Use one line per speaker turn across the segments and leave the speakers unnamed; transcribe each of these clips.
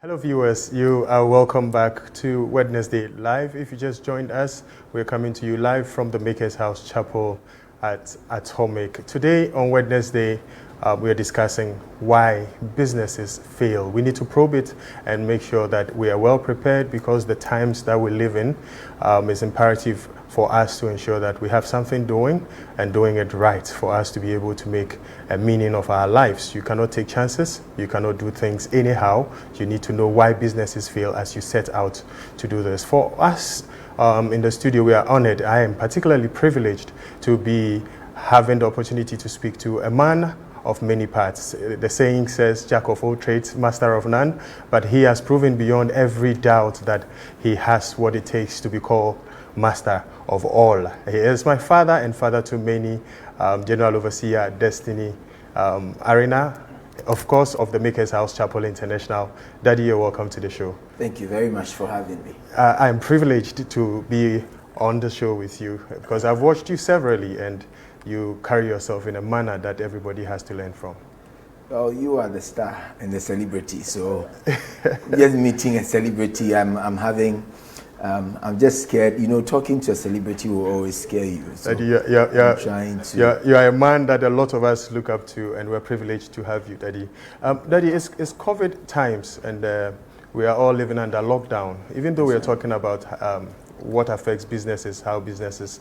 Hello viewers, you are welcome back to Wednesday Live. If you just joined us, we're coming to you live from the Maker's House Chapel at Atomic. Today on Wednesday, we are discussing why businesses fail. We need to probe it and make sure that we are well prepared, because the times that we live in is imperative for us to ensure that we have something doing and doing it right for us to be able to make a meaning of our lives. You cannot take chances. You cannot do things anyhow. You need to know why businesses fail as you set out to do this. For us in the studio, we are honored. I am particularly privileged to be having the opportunity to speak to a man of many parts. The saying says, Jack of all trades, master of none, but he has proven beyond every doubt that he has what it takes to be called master of all. He is my father and father to many, General Overseer Destiny Arena, of course, of the Maker's House Chapel International. Daddy, you're welcome to the show.
Thank you very much for having me.
I am privileged to be on the show with you because I've watched you severally and you carry yourself in a manner that everybody has to learn from.
Well, you are the star and the celebrity, so just meeting a celebrity, I'm just scared. You know, talking to a celebrity will always scare you. So
you are a man that a lot of us look up to, and we're privileged to have you, Daddy. Daddy, it's COVID times, and we are all living under lockdown. Even though we are talking about what affects businesses, how businesses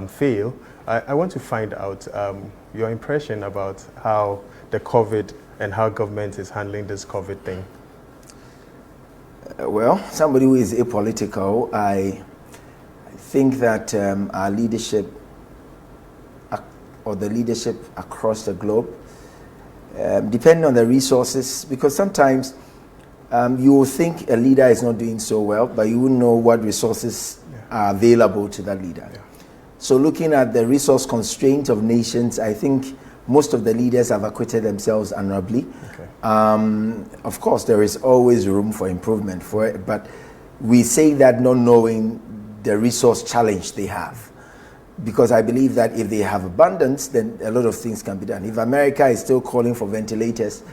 fail, I want to find out your impression about how the COVID and how government is handling this COVID thing.
Well, somebody who is apolitical, I think that our leadership, or the leadership across the globe, depending on the resources, because sometimes you will think a leader is not doing so well, but you wouldn't know what resources are available to that leader. Yeah. So looking at the resource constraint of nations, I think most of the leaders have acquitted themselves honorably. Okay. Of course, there is always room for improvement for it, but we say that not knowing the resource challenge they have. Because I believe that if they have abundance, then a lot of things can be done. If America is still calling for ventilators,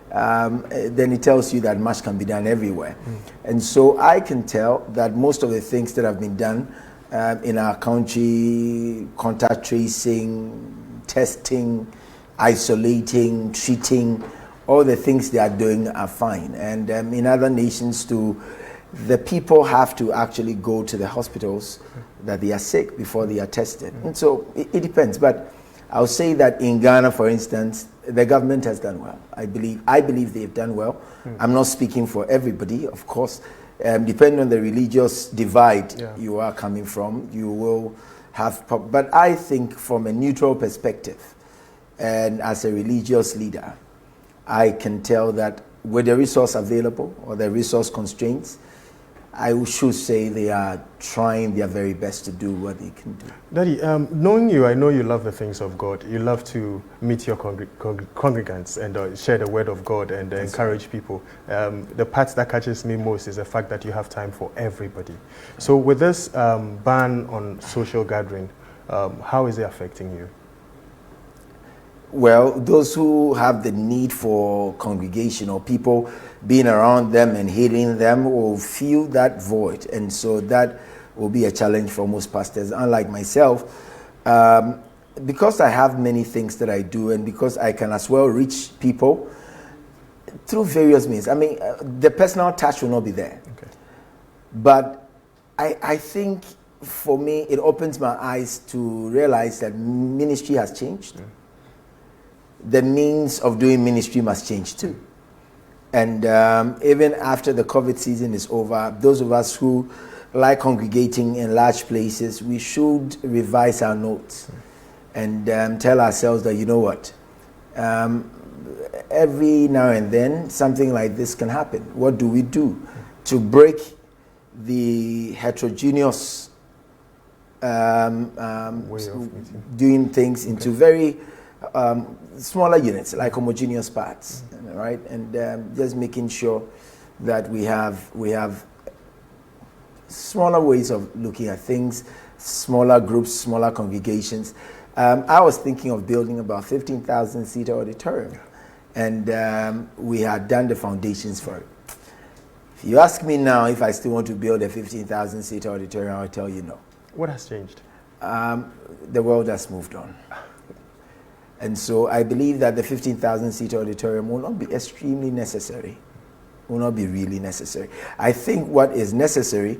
then it tells you that much can be done everywhere. And so I can tell that most of the things that have been done in our country, contact tracing, testing, isolating, treating, all the things they are doing are fine. And in other nations too, the people have to actually go to the hospitals that they are sick before they are tested. And so it depends. But I'll say that in Ghana, for instance, the government has done well. I believe they've done well. I'm not speaking for everybody, of course. Depending on the religious divide you are coming from, you will have... But I think from a neutral perspective, and as a religious leader, I can tell that with the resource available or the resource constraints, I should say they are trying their very best to do what they can do.
Daddy, knowing you, I know you love the things of God. You love to meet your congregants and share the word of God and encourage people. The part that catches me most is the fact that you have time for everybody. So with this ban on social gathering, how is it affecting you?
Well, those who have the need for congregation or people being around them and healing them will feel that void. And so that will be a challenge for most pastors. Unlike myself, because I have many things that I do and because I can as well reach people through various means. I mean, the personal touch will not be there. Okay. But I think for me, it opens my eyes to realize that ministry has changed. Yeah. The means of doing ministry must change too. And even after the COVID season is over, those of us who like congregating in large places, we should revise our notes and tell ourselves that, you know what, every now and then something like this can happen. What do we do to break the heterogeneous way of doing things into very smaller units, like homogeneous parts, right? And just making sure that we have smaller ways of looking at things, smaller groups, smaller congregations. I was thinking of building about 15,000 seater auditorium, and we had done the foundations for it. If you ask me now if I still want to build a 15,000 seat auditorium, I'll tell you no.
What has changed?
The world has moved on. And so I believe that the 15,000 seat auditorium will not be extremely necessary, will not be really necessary. I think what is necessary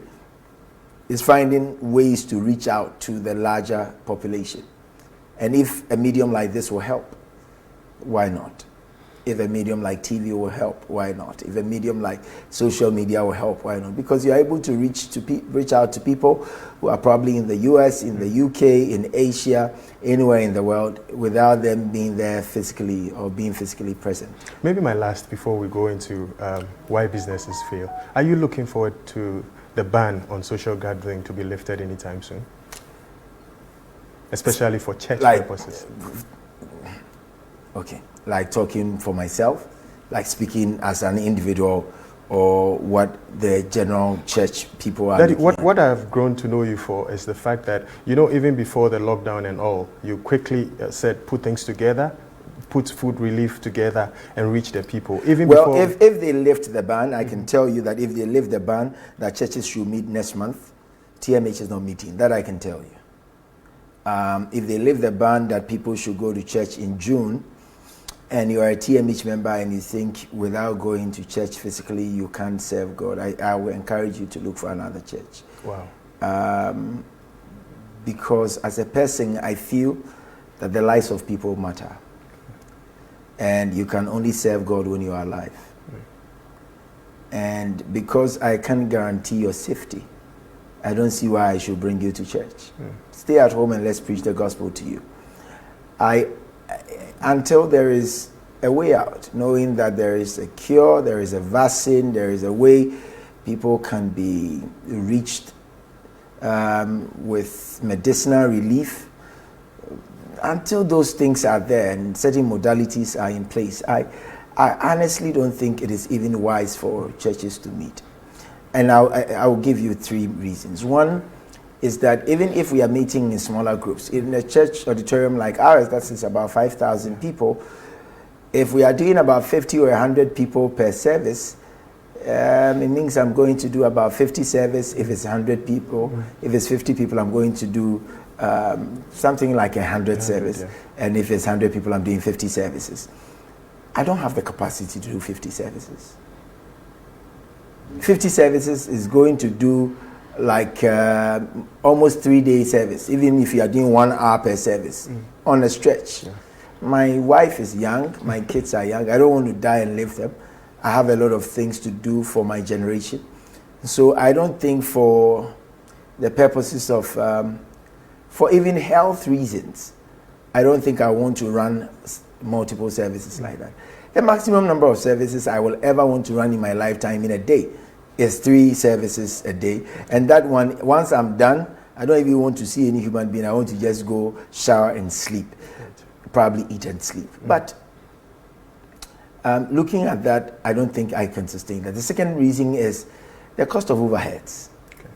is finding ways to reach out to the larger population. And if a medium like this will help, why not? If a medium like TV will help, why not? If a medium like social media will help, why not? Because you're able to reach out to people who are probably in the US, in the UK, in Asia, anywhere in the world, without them being there physically or being physically present.
Maybe my last, before we go into why businesses fail, are you looking forward to the ban on social gathering to be lifted anytime soon? Especially for church purposes.
Okay. Like talking for myself, like speaking as an individual, or what the general church people are.
Daddy, what I've grown to know you for is the fact that, you know, even before the lockdown and all, you quickly said put things together, put food relief together and reach the people. Even
well,
before
if they lift the ban, I can tell you that if they lift the ban, that churches should meet next month. TMH is not meeting. That I can tell you. If they lift the ban that people should go to church in June, and you are a TMH member and you think without going to church physically you can't serve God, I will encourage you to look for another church.
Wow.
Because as a person, I feel that the lives of people matter. And you can only serve God when you are alive. And because I can't guarantee your safety, I don't see why I should bring you to church. Stay at home and let's preach the gospel to you. Until there is a way out, knowing that there is a cure, there is a vaccine, there is a way people can be reached with medicinal relief, until those things are there and certain modalities are in place, I honestly don't think it is even wise for churches to meet. And I will give you 3 reasons. One is that even if we are meeting in smaller groups, in a church auditorium like ours, that is about 5,000 people, if we are doing about 50 or 100 people per service, it means I'm going to do about 50 services. If it's 100 people, if it's 50 people, I'm going to do something like 100 services. Yeah. And if it's 100 people, I'm doing 50 services. I don't have the capacity to do 50 services. 50 services is going to do like almost 3-day service, even if you are doing 1 hour per service on a stretch. Yeah. My wife is young, my kids are young, I don't want to die and leave them. I have a lot of things to do for my generation. So I don't think for the purposes of, for even health reasons, I don't think I want to run multiple services like that. The maximum number of services I will ever want to run in my lifetime in a day is 3 services a day. And that one, once I'm done, I don't even want to see any human being. I want to just go shower and sleep, probably eat and sleep. But looking at that, I don't think I can sustain that. The second reason is the cost of overheads. Okay.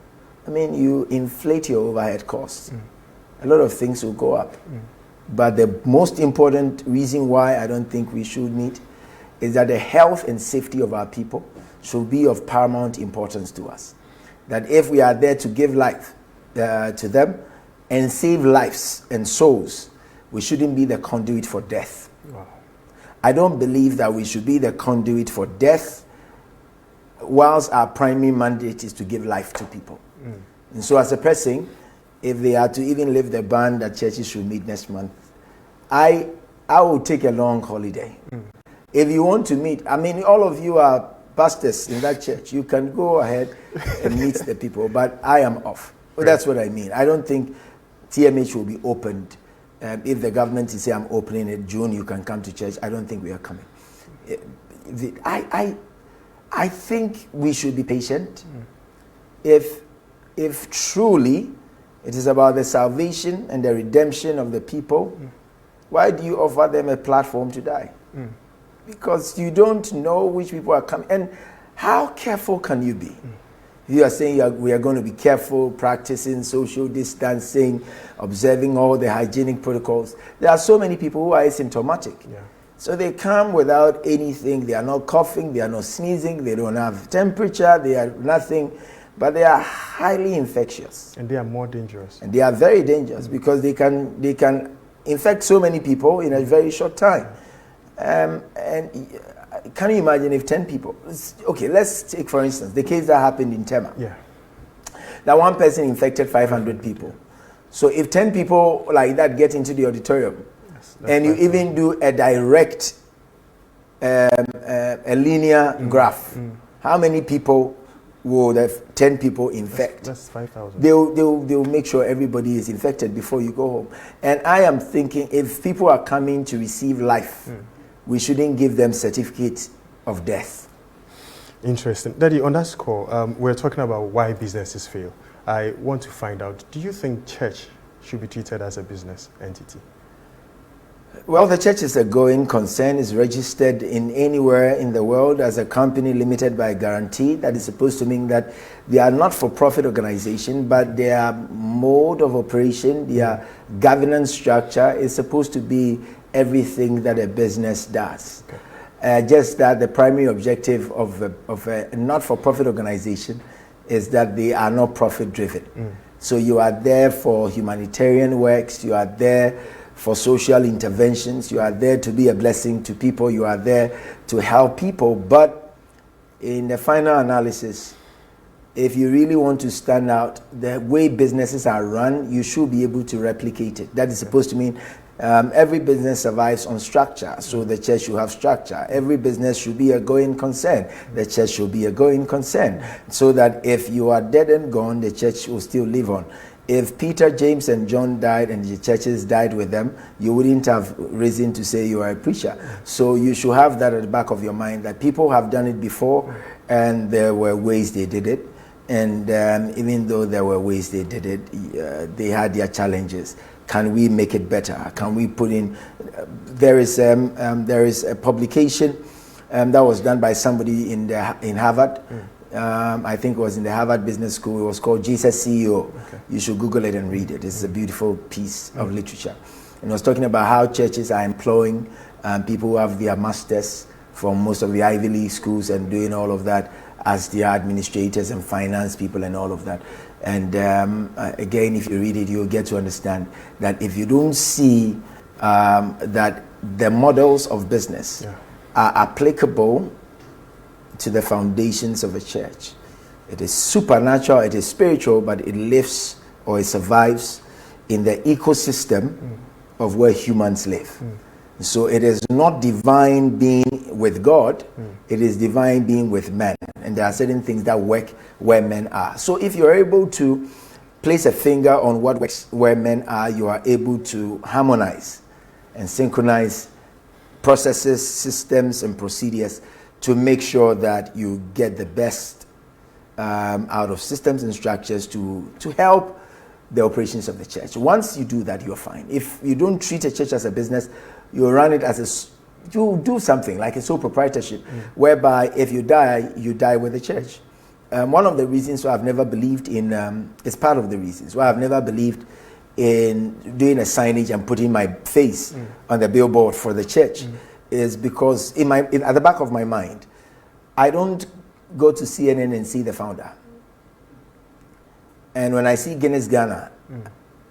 I mean, you inflate your overhead costs. A lot of things will go up. But the most important reason why I don't think we should meet is that the health and safety of our people should be of paramount importance to us. That if we are there to give life to them and save lives and souls, we shouldn't be the conduit for death. Wow. I don't believe that we should be the conduit for death whilst our primary mandate is to give life to people. And so as a person, if they are to even lift the ban that churches should meet next month, I will take a long holiday. If you want to meet, I mean, all of you are pastors in that church. You can go ahead and meet the people, but I am off. Well, that's what I mean. I don't think TMH will be opened. If the government is saying I'm opening it June, you can come to church. I don't think we are coming. I think we should be patient. If truly it is about the salvation and the redemption of the people, why do you offer them a platform to die? Because you don't know which people are coming. And how careful can you be? You are saying we are going to be careful, practicing social distancing, observing all the hygienic protocols. There are so many people who are asymptomatic. So they come without anything. They are not coughing, they are not sneezing, they don't have temperature, they are nothing, but they are highly infectious.
And they are more dangerous.
And they are very dangerous because they can infect so many people in a very short time. And can you imagine if 10 people, okay, let's take for instance the case that happened in Tema.
Yeah.
That one person infected 500 people. So if 10 people like that get into the auditorium, and you even do a direct, a linear graph, how many people will the 10 people infect?
That's 5,000.
They'll make sure everybody is infected before you go home. And I am thinking if people are coming to receive life, we shouldn't give them certificate of death.
Interesting. Daddy, on that score, we're talking about why businesses fail. I want to find out, do you think church should be treated as a business entity?
Well, the church is a going concern, is registered in anywhere in the world as a company limited by guarantee. That is supposed to mean that they are not for-profit organization, but their mode of operation, their governance structure is supposed to be everything that a business does. Okay. Just that the primary objective of a not-for-profit organization is that they are not profit-driven. So you are there for humanitarian works, you are there for social interventions, you are there to be a blessing to people, you are there to help people, but in the final analysis, if you really want to stand out, the way businesses are run, you should be able to replicate it. That is supposed to mean every business survives on structure, so the church should have structure. Every business should be a going concern. The church should be a going concern, so that if you are dead and gone, the church will still live on. If Peter, James, and John died and the churches died with them, you wouldn't have reason to say you are a preacher. So you should have that at the back of your mind, that people have done it before and there were ways they did it. And even though there were ways they did it, they had their challenges. Can we make it better? Can we put in... There is a publication that was done by somebody in Harvard. I think it was in the Harvard Business School. It was called Jesus CEO. Okay. You should Google it and read it. It's a beautiful piece of literature. And it was talking about how churches are employing people who have their masters from most of the Ivy League schools and doing all of that as their administrators and finance people and all of that. And again, if you read it, you'll get to understand that if you don't see that the models of business are applicable to the foundations of a church. It is supernatural, it is spiritual, but it lives or it survives in the ecosystem of where humans live. So it is not divine being with God, it is divine being with men. And there are certain things that work where men are. So if you're able to place a finger on what works where men are, you are able to harmonize and synchronize processes, systems, and procedures to make sure that you get the best out of systems and structures to help the operations of the church. Once you do that, you're fine. If you don't treat a church as a business, you run it as you do something like a sole proprietorship, whereby if you die with the church. One of the reasons why I've never believed in, it's part of the reasons why I've never believed in doing a signage and putting my face on the billboard for the church. Is because at the back of my mind, I don't go to CNN and see the founder. And when I see Guinness Ghana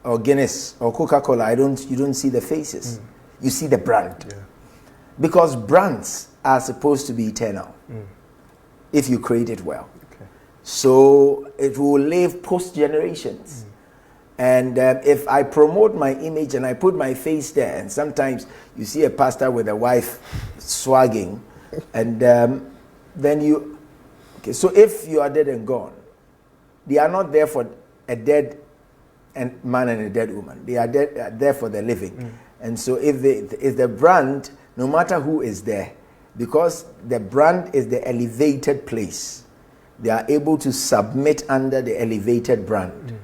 or Guinness or Coca-Cola, you don't see the faces. You see the brand. Yeah. Because brands are supposed to be eternal if you create it well. Okay. So it will live post generations. And if I promote my image and I put my face there, and sometimes you see a pastor with a wife swagging, and then you... Okay, so if you are dead and gone, they are not there for a dead man and a dead woman. They are there for the living. And so if the brand, no matter who is there, because the brand is the elevated place, they are able to submit under the elevated brand.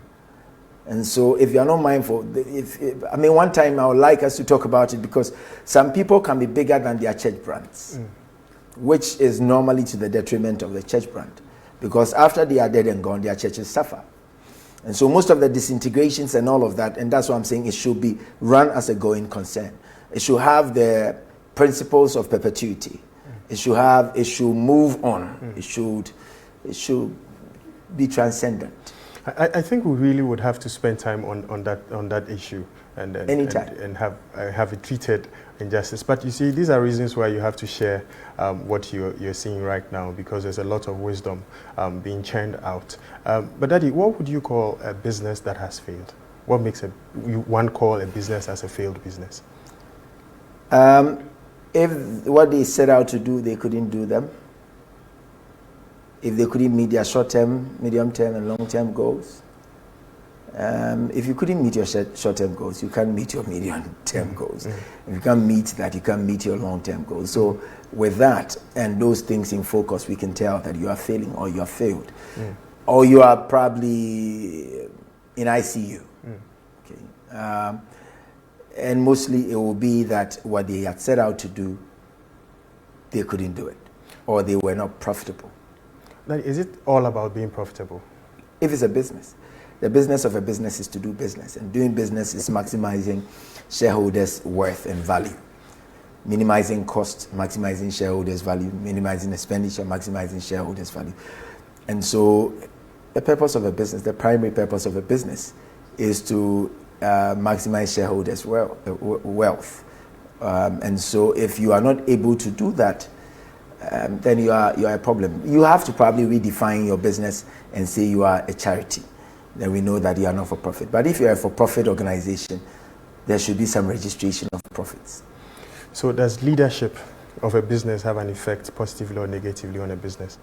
And so if you're not mindful, one time I would like us to talk about it, because some people can be bigger than their church brands, which is normally to the detriment of the church brand, because after they are dead and gone, their churches suffer. And so most of the disintegrations and all of that, and that's why I'm saying it should be run as a going concern. It should have the principles of perpetuity. It should move on. It should be transcendent.
I think we really would have to spend time on that issue and have it treated in justice. But you see, these are reasons why you have to share what you're seeing right now, because there's a lot of wisdom being churned out. But Daddy, what would you call a business that has failed? What makes one call a business as a failed business?
If what they set out to do, they couldn't do them. If they couldn't meet their short-term, medium-term, and long-term goals. If you couldn't meet your short-term goals, you can't meet your medium-term goals. If you can't meet that, you can't meet your long-term goals. So with that and those things in focus, we can tell that you are failing or you have failed. Or you are probably in ICU. Okay. And mostly it will be that what they had set out to do, they couldn't do it, or they were not profitable.
Now, is it all about being profitable?
If it's a business, the business of a business is to do business, and doing business is maximizing shareholders' worth and value, minimizing cost, maximizing shareholders' value, minimizing expenditure, maximizing shareholders' value. And so the purpose of a business, the primary purpose of a business, is to maximize shareholders' wealth. And so if you are not able to do that, then you are a problem. You have to probably redefine your business and say you are a charity. Then we know that you are not for profit. But if you are a for-profit organization, there should be some registration of profits.
So does leadership of a business have an effect positively or negatively on a business?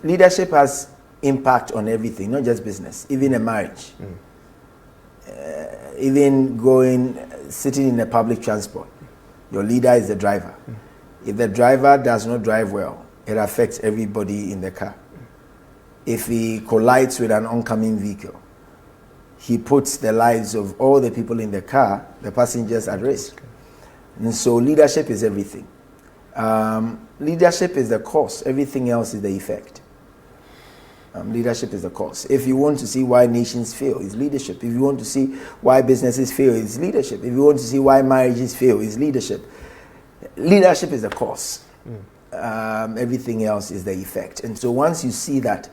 Leadership has impact on everything, not just business, even a marriage. Even sitting in a public transport, your leader is the driver. If the driver does not drive well, it affects everybody in the car. If he collides with an oncoming vehicle, he puts the lives of all the people in the car, the passengers, at risk. And so leadership is everything. Leadership is the cause. Everything else is the effect. Leadership is the cause. If you want to see why nations fail, it's leadership. If you want to see why businesses fail, it's leadership. If you want to see why marriages fail, it's leadership. Leadership is the cause. Everything else is the effect. And so once you see that,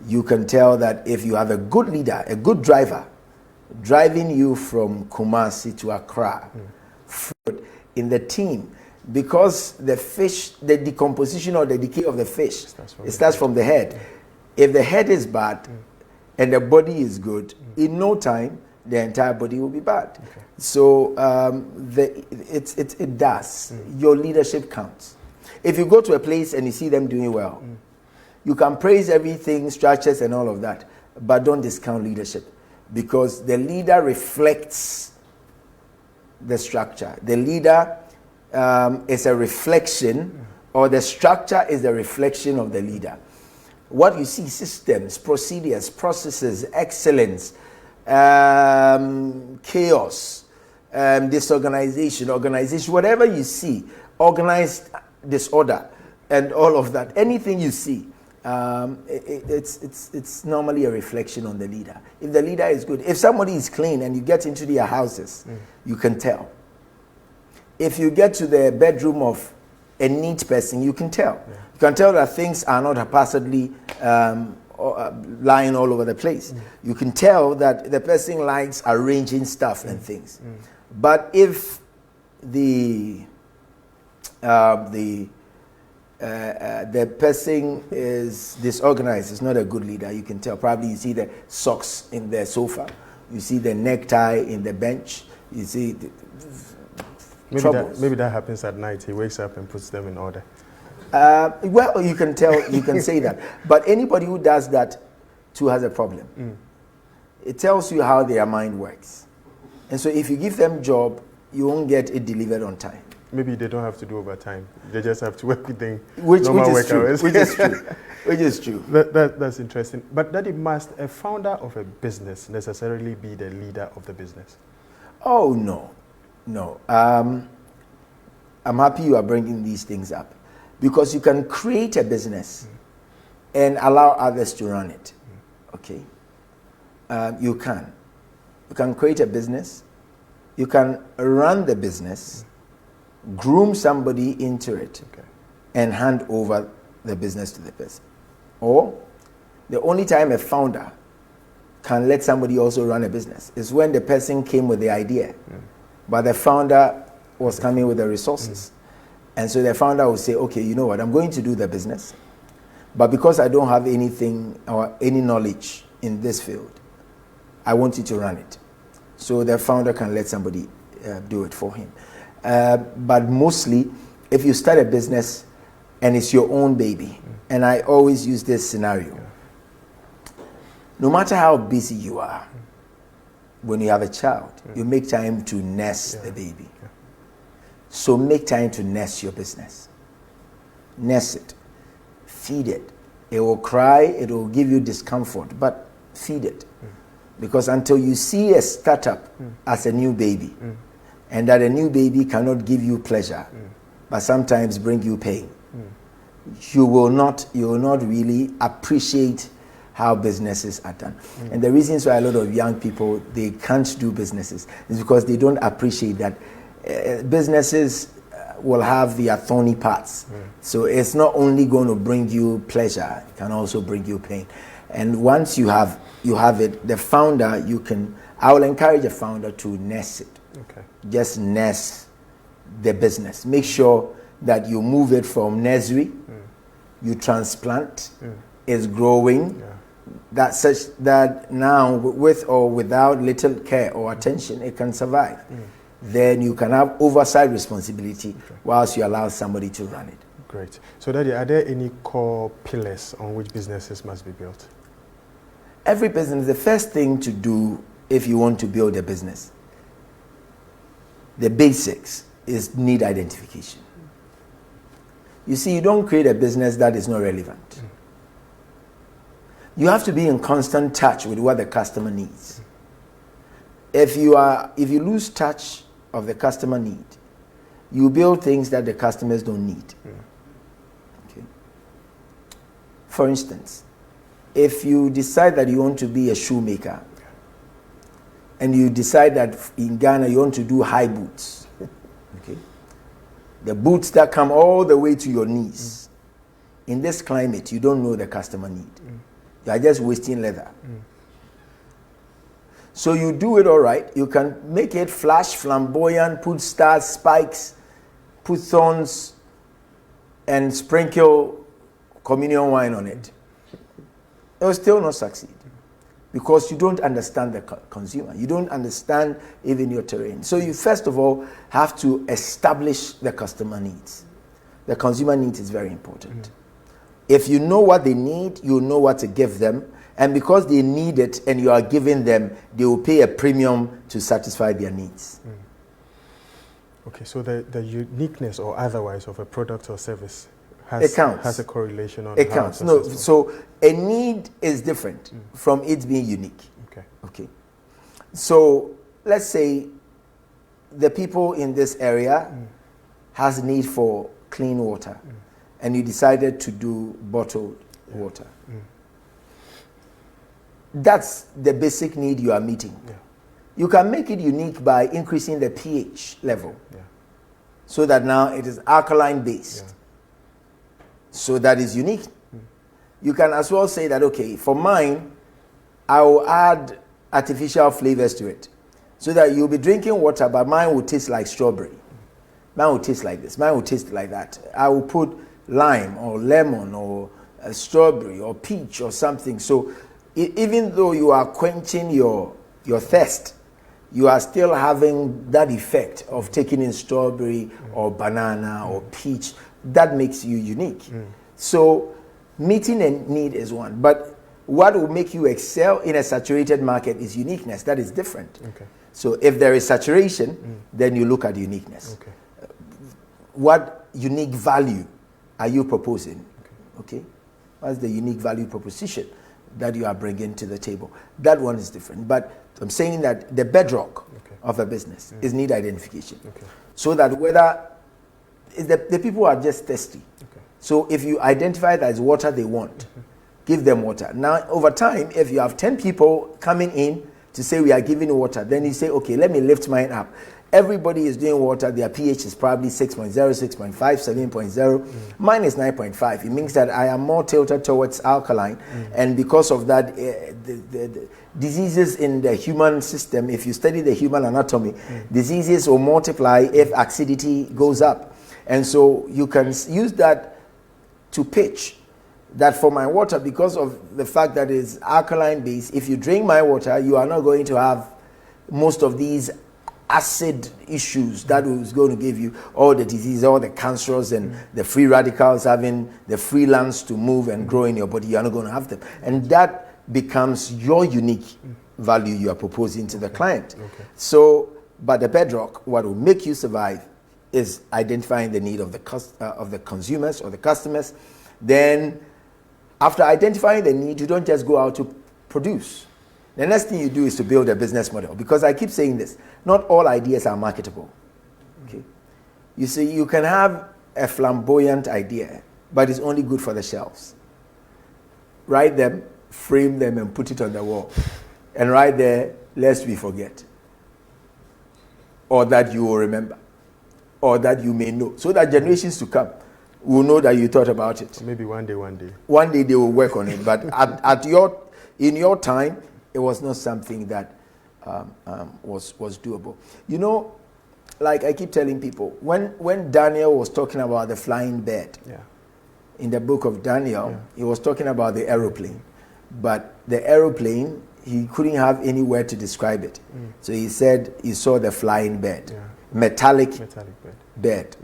you can tell that if you have a good leader, a good driver, driving you from Kumasi to Accra, in the team, because the fish, the decomposition or the decay of the fish, it starts from the head. If the head is bad and the body is good, in no time, the entire body will be bad. Okay. So it does. Your leadership counts. If you go to a place and you see them doing well, you can praise everything, structures and all of that, but don't discount leadership, because the leader reflects the structure. The leader is a reflection, or the structure is the reflection of the leader. What you see, systems, procedures, processes, excellence, chaos, disorganization, organization, whatever you see, organized disorder, and all of that, anything you see, it's normally a reflection on the leader. If the leader is good, if somebody is clean and you get into their houses, you can tell. If you get to the bedroom of a neat person, you can tell. Yeah. You can tell that things are not haphazardly lying all over the place. You can tell that the person likes arranging stuff and things. But if the person is disorganized, is not a good leader, you can tell. Probably you see the socks in the sofa, you see the necktie in the bench, you see
maybe that happens at night. He wakes up and puts them in order.
Well, you can tell, you can say that. But anybody who does that too has a problem. It tells you how their mind works. And so if you give them job, you won't get it delivered on time.
Maybe they don't have to do overtime. They just have to work within
which
normal
is
work
true,
hours.
Which is true. Which is true.
That's interesting. But that must a founder of a business necessarily be the leader of the business?
Oh, no. No. I'm happy you are bringing these things up, because you can create a business and allow others to run it. Okay? You can create a business. You can run the business. groom somebody into it, and hand over the business to the person. Or the only time a founder can let somebody also run a business is when the person came with the idea, but the founder was coming with the resources. And so the founder will say, okay, you know what, I'm going to do the business, but because I don't have anything or any knowledge in this field, I want you to run it. So the founder can let somebody do it for him. But mostly, if you start a business and it's your own baby, and I always use this scenario, no matter how busy you are, when you have a child, you make time to nurse the baby. So make time to nurse your business. Nurse it. Feed it. It will cry, it will give you discomfort, but feed it. Because until you see a startup as a new baby, and that a new baby cannot give you pleasure, but sometimes bring you pain, you will not really appreciate how businesses are done. And the reasons why a lot of young people, they can't do businesses is because they don't appreciate that businesses will have their thorny parts. So it's not only going to bring you pleasure, it can also bring you pain. And once you have it, the founder, I will encourage a founder to nurse it. Just nurse the business. Make sure that you move it from nursery, you transplant, it's growing, that such that now with or without little care or attention, it can survive. Then you can have oversight responsibility whilst you allow somebody to run it.
Great. So Daddy, are there any core pillars on which businesses must be built?
Every business, the first thing to do if you want to build a business, the basics is need identification. You see, you don't create a business that is not relevant. You have to be in constant touch with what the customer needs. If you lose touch of the customer need, you build things that the customers don't need. Okay. For instance, if you decide that you want to be a shoemaker, and you decide that in Ghana you want to do high boots, okay, the boots that come all the way to your knees, in this climate, you don't know the customer need. You are just wasting leather. So you do it all right. You can make it flash, flamboyant, put stars, spikes, put thorns, and sprinkle communion wine on it. It will still not succeed because you don't understand the consumer. You don't understand even your terrain. So you first of all have to establish the customer needs. The consumer needs is very important. If you know what they need, you know what to give them. And because they need it and you are giving them, they will pay a premium to satisfy their needs.
Okay, so the uniqueness or otherwise of a product or service has a correlation on
it counts. No, so a need is different from it being unique. Okay. So let's say the people in this area has need for clean water, and you decided to do bottled water. That's the basic need you are meeting. You can make it unique by increasing the pH level, so that now it is alkaline based. So that is unique. You can as well say that, okay, for mine, I will add artificial flavors to it, so that you'll be drinking water, but mine will taste like strawberry. Mine will taste like this. Mine will taste like that. I will put lime or lemon or a strawberry or peach or something. So even though you are quenching your thirst, you are still having that effect of taking in strawberry or banana or peach. That makes you unique. So meeting a need is one. But what will make you excel in a saturated market is uniqueness. That is different. So if there is saturation, then you look at uniqueness. What unique value are you proposing? Okay. What's the unique value proposition that you are bringing to the table? That one is different. But I'm saying that the bedrock of a business is need identification. So that whether the people are just thirsty. So if you identify that it's water they want, give them water. Now, over time, if you have 10 people coming in to say we are giving you water, then you say, okay, let me lift mine up. Everybody is doing water. Their pH is probably 6.0, 6.5, 7.0. Mine is 9.5. It means that I am more tilted towards alkaline. And because of that, the diseases in the human system, if you study the human anatomy, diseases will multiply if acidity goes up. And so you can use that to pitch that for my water, because of the fact that it's alkaline based, if you drink my water, you are not going to have most of these acid issues that is going to give you all the disease, all the cancers and the free radicals having the free lands to move and grow in your body. You're not going to have them. And that becomes your unique value you are proposing to the client. So, but the bedrock, what will make you survive is identifying the need of the consumers or the customers. Then after identifying the need, you don't just go out to produce. The next thing you do is to build a business model, because I keep saying this, not all ideas are marketable. Okay? You see, you can have a flamboyant idea, but it's only good for the shelves. Write them, frame them, and put it on the wall. And right there, lest we forget. Or that you will remember. Or that you may know. So that generations to come will know that you thought about it.
Maybe one day.
One day they will work on it. But in your time, it was not something that was doable. You know, like I keep telling people, when Daniel was talking about the flying bird, in the book of Daniel, he was talking about the aeroplane. But the aeroplane, he couldn't have any word to describe it. So he said he saw the flying bird, metallic bird,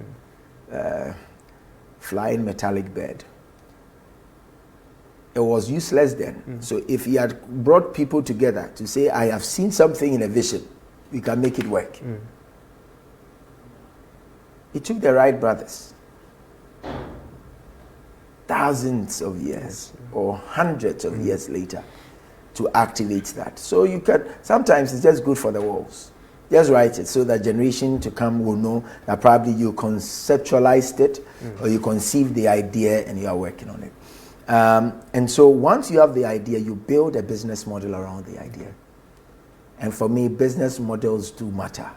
flying metallic bird. It was useless then. So if he had brought people together to say, I have seen something in a vision, we can make it work. It took the Wright brothers thousands of years or hundreds of years later to activate that. So you can, sometimes it's just good for the walls. Just write it so that generation to come will know that probably you conceptualized it or you conceived the idea and you are working on it. And so once you have the idea, you build a business model around the idea. And for me, business models do matter.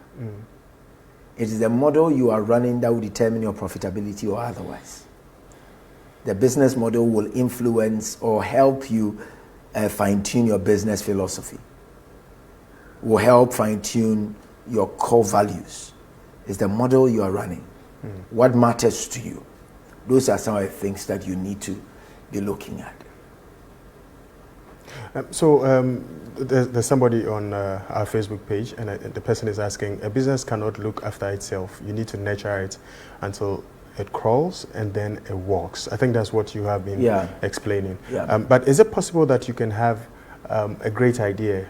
It is the model you are running that will determine your profitability or otherwise. The business model will influence or help you fine-tune your business philosophy. Will help fine-tune your core values. It's the model you are running. What matters to you? Those are some of the things that you need to be looking at.
There's somebody on our Facebook page, and the person is asking, a business cannot look after itself. You need to nurture it until it crawls and then it walks. I think that's what you have been explaining. But is it possible that you can have a great idea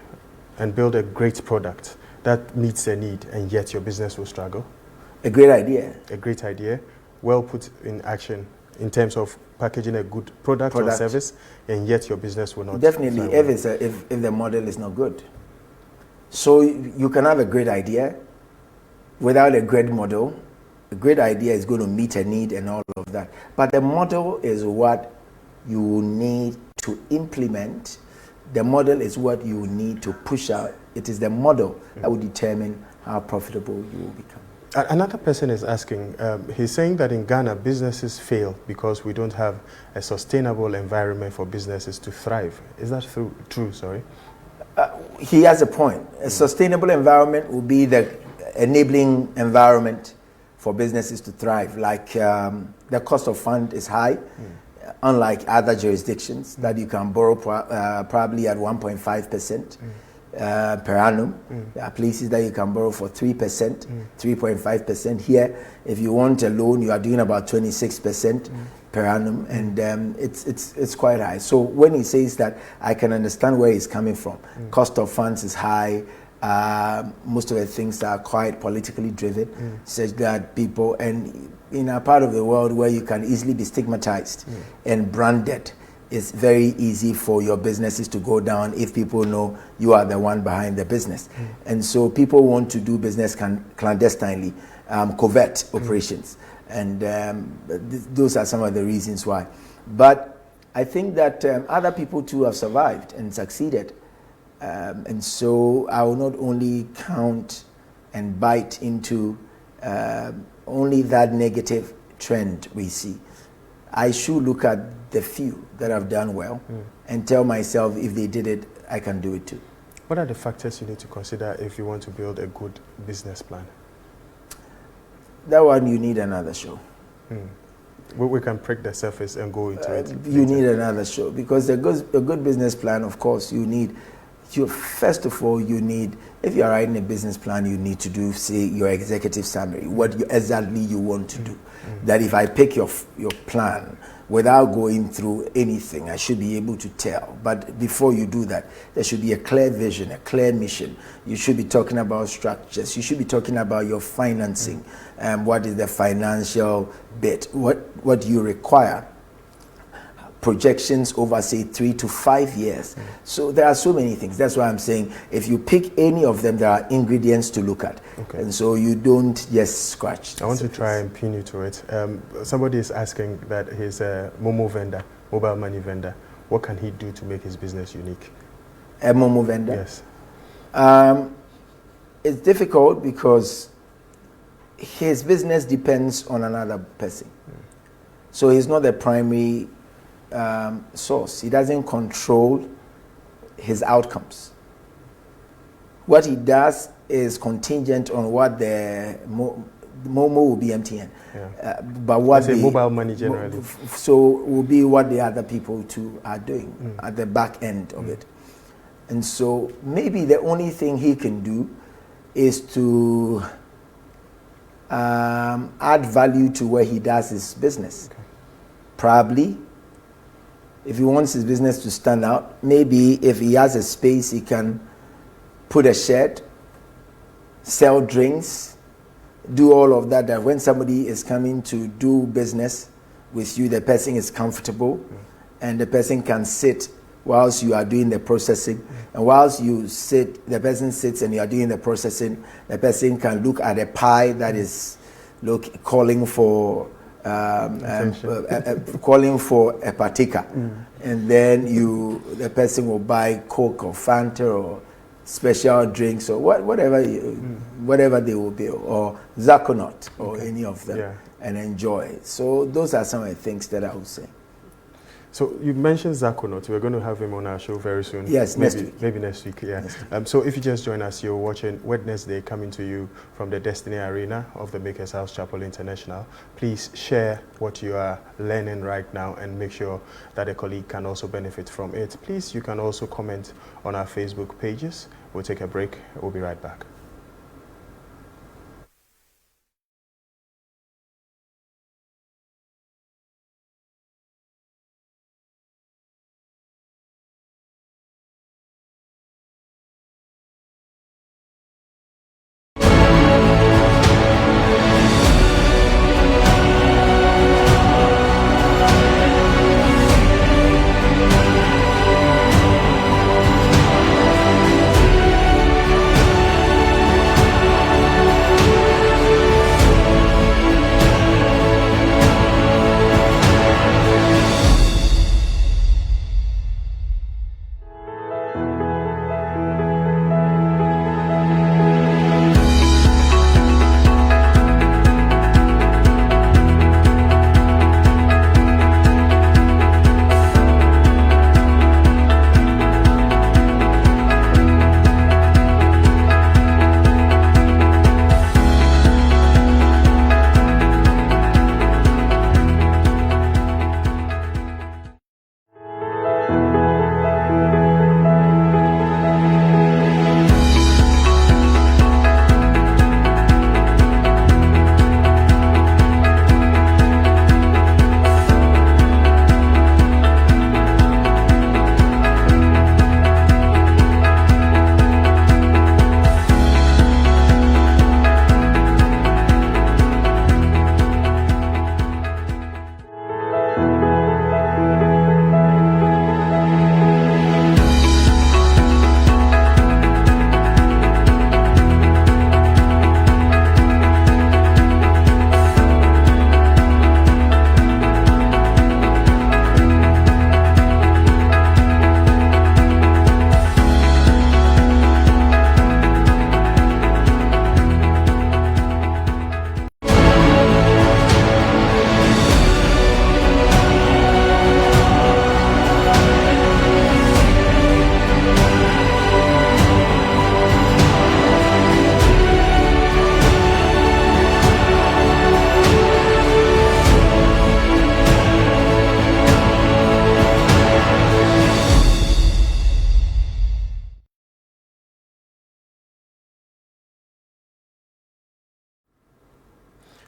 and build a great product that meets a need, and yet your business will struggle?
A great idea.
A great idea, well put in action in terms of packaging a good product or service, and yet your business will not.
Definitely, if the model is not good. So you can have a great idea without a great model. A great idea is going to meet a need and all of that. But the model is what you need to implement. The model is what you need to push out. It is the model that will determine how profitable you will become.
Another person is asking, he's saying that in Ghana, businesses fail because we don't have a sustainable environment for businesses to thrive. Is that true? Sorry.
He has a point. A sustainable environment will be the enabling environment for businesses to thrive. Like the cost of fund is high, unlike other jurisdictions that you can borrow probably at 1.5%. Per annum. There are places that you can borrow for 3%, 3.5%. Here, if you want a loan, you are doing about 26% per annum, and it's quite high. So when he says that, I can understand where he's coming from. Cost of funds is high. Most of the things are quite politically driven, such that people, and in a part of the world where you can easily be stigmatized and branded, it's very easy for your businesses to go down if people know you are the one behind the business. And so people want to do business clandestinely, covert operations. And those are some of the reasons why. But I think that other people too have survived and succeeded. And so I will not only count and bite into only that negative trend we see. I should look at the few that have done well and tell myself, if they did it, I can do it too.
What are the factors you need to consider if you want to build a good business plan?
That one, you need another show.
We can prick the surface and go into it.
You need another show, because a good business plan, of course, first of all, you need, if you're writing a business plan, you need to do, say, your executive summary, what exactly you want to do. That if I pick your plan without going through anything, I should be able to tell. But before you do that, there should be a clear vision, a clear mission. You should be talking about structures. You should be talking about your financing. What is the financial bit? What do you require? Projections over, say, 3 to 5 years. So there are so many things. That's why I'm saying, if you pick any of them, there are ingredients to look at. Okay. And so you don't just scratch.
I want to try and pin you to it. Somebody is asking that he's a Momo vendor, mobile money vendor. What can he do to make his business unique?
A Momo vendor?
Yes.
It's difficult because his business depends on another person. So he's not the primary source. He doesn't control his outcomes. What he does is contingent on what the Momo will be MTN. But what the
mobile money generally.
So will be what the other people too are doing at the back end of it. And so maybe the only thing he can do is to add value to where he does his business. Okay. Probably, if he wants his business to stand out, maybe if he has a space, he can put a shed, sell drinks, do all of that, that when somebody is coming to do business with you, the person is comfortable and the person can sit whilst you are doing the processing. And whilst you sit, the person sits and you are doing the processing, the person can look at a pie that is calling for calling for a partaker, and then the person will buy Coke or Fanta or special drinks or whatever they will be, or Zakonot or any of them, and enjoy. So those are some of the things that I would say.
So you mentioned Zakonot. We're going to have him on our show very soon.
Yes,
maybe next week. Yeah. So if you just join us, you're watching Wednesday, coming to you from the Destiny Arena of the Makers House Chapel International. Please share what you are learning right now and make sure that a colleague can also benefit from it. Please, you can also comment on our Facebook pages. We'll take a break. We'll be right back.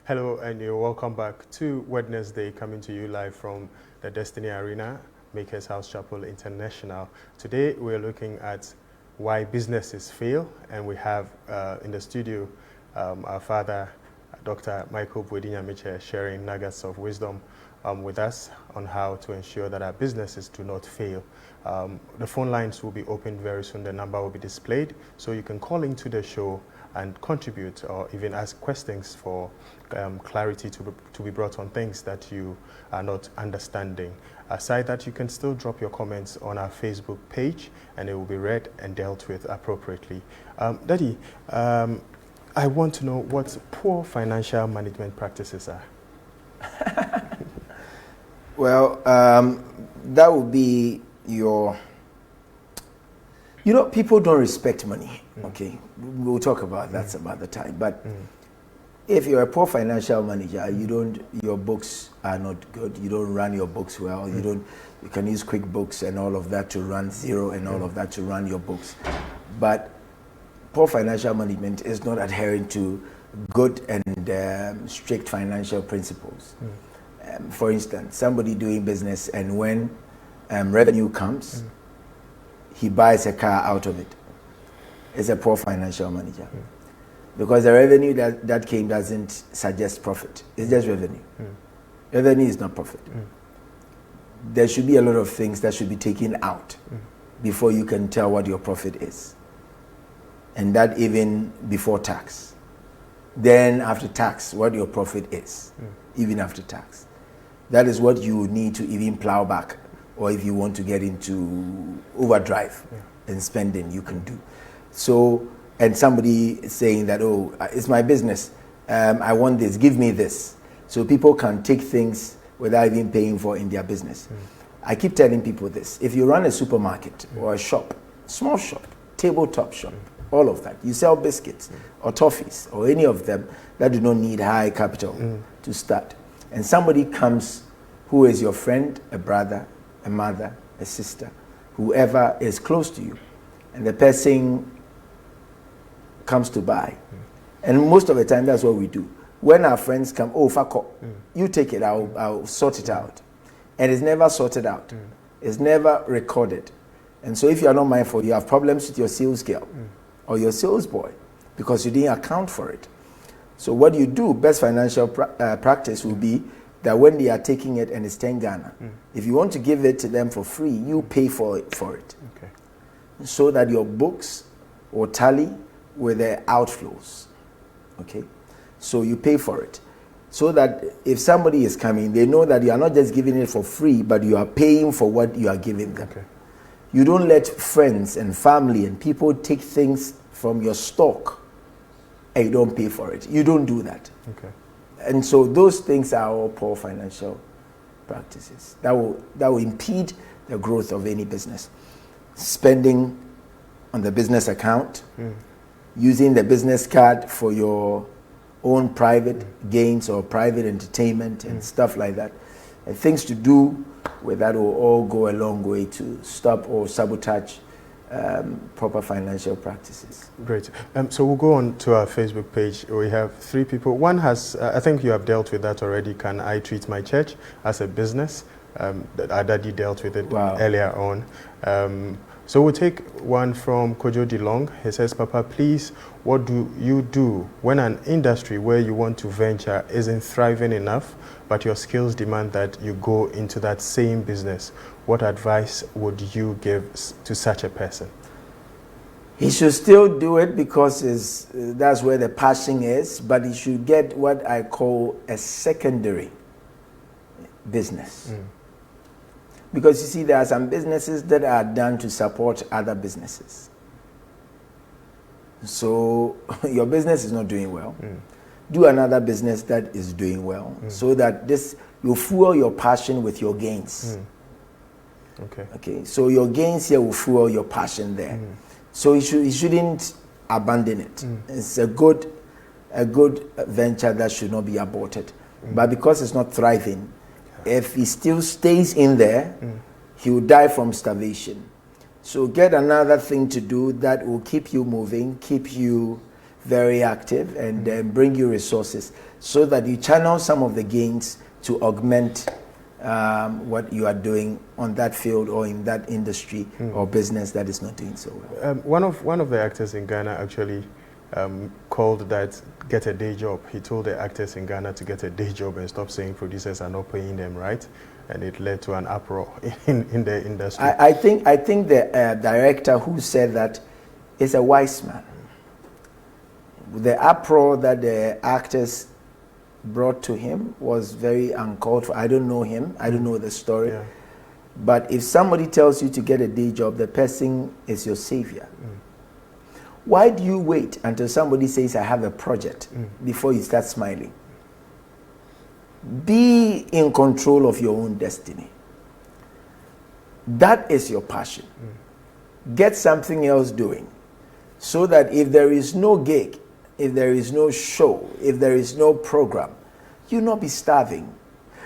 Hello, and you're welcome back to Wednesday, coming to you live from the Destiny Arena, Maker's House Chapel International. Today, we're looking at why businesses fail, and we have in the studio our father, Dr. Michael Boadi Nyamekye, sharing nuggets of wisdom with us on how to ensure that our businesses do not fail. The phone lines will be opened very soon. The number will be displayed, so you can call into the show and contribute or even ask questions for clarity to be brought on things that you are not understanding. Aside that, you can still drop your comments on our Facebook page and it will be read and dealt with appropriately. Daddy, I want to know what poor financial management practices are.
Well, that would be your... You know, people don't respect money, okay? We'll talk about that some other time. But if you're a poor financial manager, your books are not good. You don't run your books well. You can use QuickBooks and all of that to run Xero and all of that to run your books. But poor financial management is not adhering to good and strict financial principles. For instance, somebody doing business, and when revenue comes, he buys a car out of it. It's a poor financial manager. Because the revenue that came doesn't suggest profit. It's just revenue. Revenue is not profit. There should be a lot of things that should be taken out before you can tell what your profit is. And that even before tax. Then after tax, what your profit is, even after tax. That is what you need to even plow back, or if you want to get into overdrive and spending, you can do. So, and somebody saying that, oh, it's my business, I want this, give me this. So people can take things without even paying for in their business. I keep telling people this: if you run a supermarket or a shop, small shop, tabletop shop, all of that, you sell biscuits or toffees or any of them that do not need high capital to start, and somebody comes who is your friend, a brother, a mother, a sister, whoever is close to you, and the person comes to buy. And most of the time, that's what we do. When our friends come, oh, Fako, you take it, I'll sort it out. And it's never sorted out. It's never recorded. And so if you are not mindful, you have problems with your sales girl or your sales boy because you didn't account for it. So what you do, best financial practice will be that when they are taking it and it's 10 Ghana, if you want to give it to them for free, you pay for it. Okay. So that your books will tally with the outflows. Okay? So you pay for it. So that if somebody is coming, they know that you are not just giving it for free, but you are paying for what you are giving them. Okay. You don't let friends and family and people take things from your stock and you don't pay for it. You don't do that. Okay. And so those things are all poor financial practices. That will impede the growth of any business. Spending on the business account, using the business card for your own private gains or private entertainment and stuff like that. And things to do with that will all go a long way to stop or sabotage proper financial practices.
Great. So we'll go on to our Facebook page. We have 3 people. One has, I think you have dealt with that already. Can I treat my church as a business? Our daddy dealt with it earlier on. So we'll take one from Kojo DeLong. He says, Papa, please, what do you do when an industry where you want to venture isn't thriving enough, but your skills demand that you go into that same business? What advice would you give to such a person?
He should still do it because that's where the passion is, but he should get what I call a secondary business. Because you see, there are some businesses that are done to support other businesses. So your business is not doing well. Do another business that is doing well, so that you fuel your passion with your gains. Okay. So your gains here will fuel your passion there. So you shouldn't abandon it. It's a good venture that should not be aborted. But because it's not thriving, if he still stays in there, he will die from starvation. So get another thing to do that will keep you moving, keep you very active and bring you resources so that you channel some of the gains to augment what you are doing on that field or in that industry or business that is not doing so well.
One of the actors in Ghana actually called that get a day job. He told the actors in Ghana to get a day job and stop saying producers are not paying them right, and it led to an uproar in the industry.
I think the director who said that is a wise man. The uproar that the actors brought to him was very uncalled for. I don't know him. I don't know the story.
Yeah.
But if somebody tells you to get a day job, the person is your savior. Why do you wait until somebody says, I have a project, before you start smiling? Be in control of your own destiny. That is your passion. Get something else doing so that if there is no gig, if there is no show, if there is no program, you'll not be starving.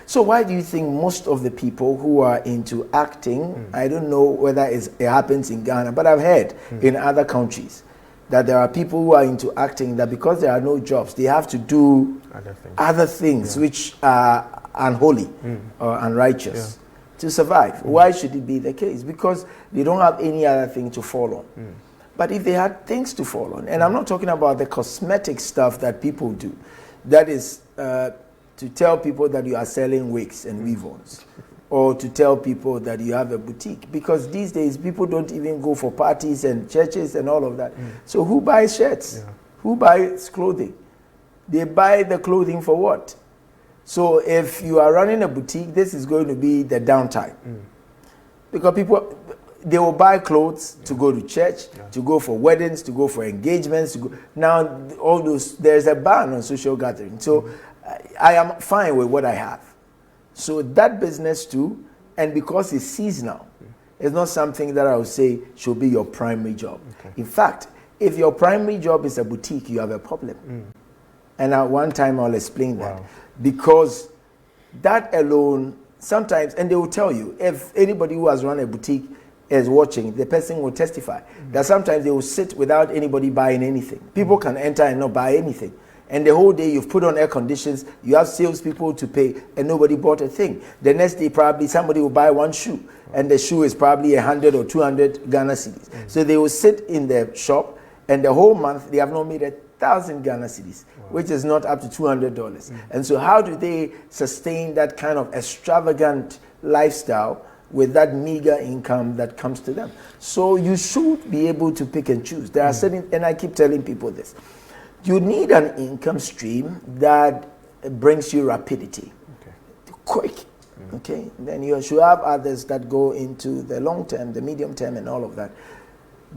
So why do you think most of the people who are into acting, I don't know whether it happens in Ghana, but I've heard in other countries that there are people who are into acting that because there are no jobs, they have to do other things which are unholy or unrighteous to survive. Why should it be the case? Because they don't have any other thing to fall on. But if they had things to fall on, and I'm not talking about the cosmetic stuff that people do, that is to tell people that you are selling wigs and weave-ons, or to tell people that you have a boutique, because these days people don't even go for parties and churches and all of that. So who buys shirts? Who buys clothing? They buy the clothing for what? So if you are running a boutique, this is going to be the downtime. Because people, they will buy clothes to go to church, to go for weddings, to go for engagements. To go. Now, all those, there's a ban on social gathering. So I am fine with what I have. So that business too, and because it's seasonal, it's not something that I would say should be your primary job. In fact, if your primary job is a boutique, you have a problem. And at one time I'll explain that. Because that alone, sometimes, and they will tell you, if anybody who has run a boutique is watching, the person will testify that sometimes they will sit without anybody buying anything. People can enter and not buy anything. And the whole day you've put on air conditions, you have salespeople to pay, and nobody bought a thing. The next day probably somebody will buy one shoe, and the shoe is probably 100 or 200 Ghana cedis. So they will sit in the shop, and the whole month they have not made 1,000 Ghana cedis, which is not up to $200. And so how do they sustain that kind of extravagant lifestyle with that meager income that comes to them? So you should be able to pick and choose. There are certain, and I keep telling people this, you need an income stream that brings you rapidity, quick, okay? Then you should have others that go into the long term, the medium term, and all of that.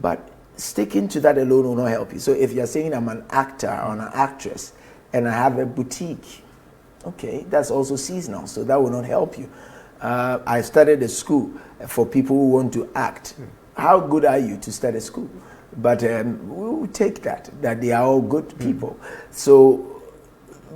But sticking to that alone will not help you. So if you're saying I'm an actor or an actress and I have a boutique, okay, that's also seasonal, so that will not help you. I started a school for people who want to act. How good are you to start a school? But we will take that they are all good people. So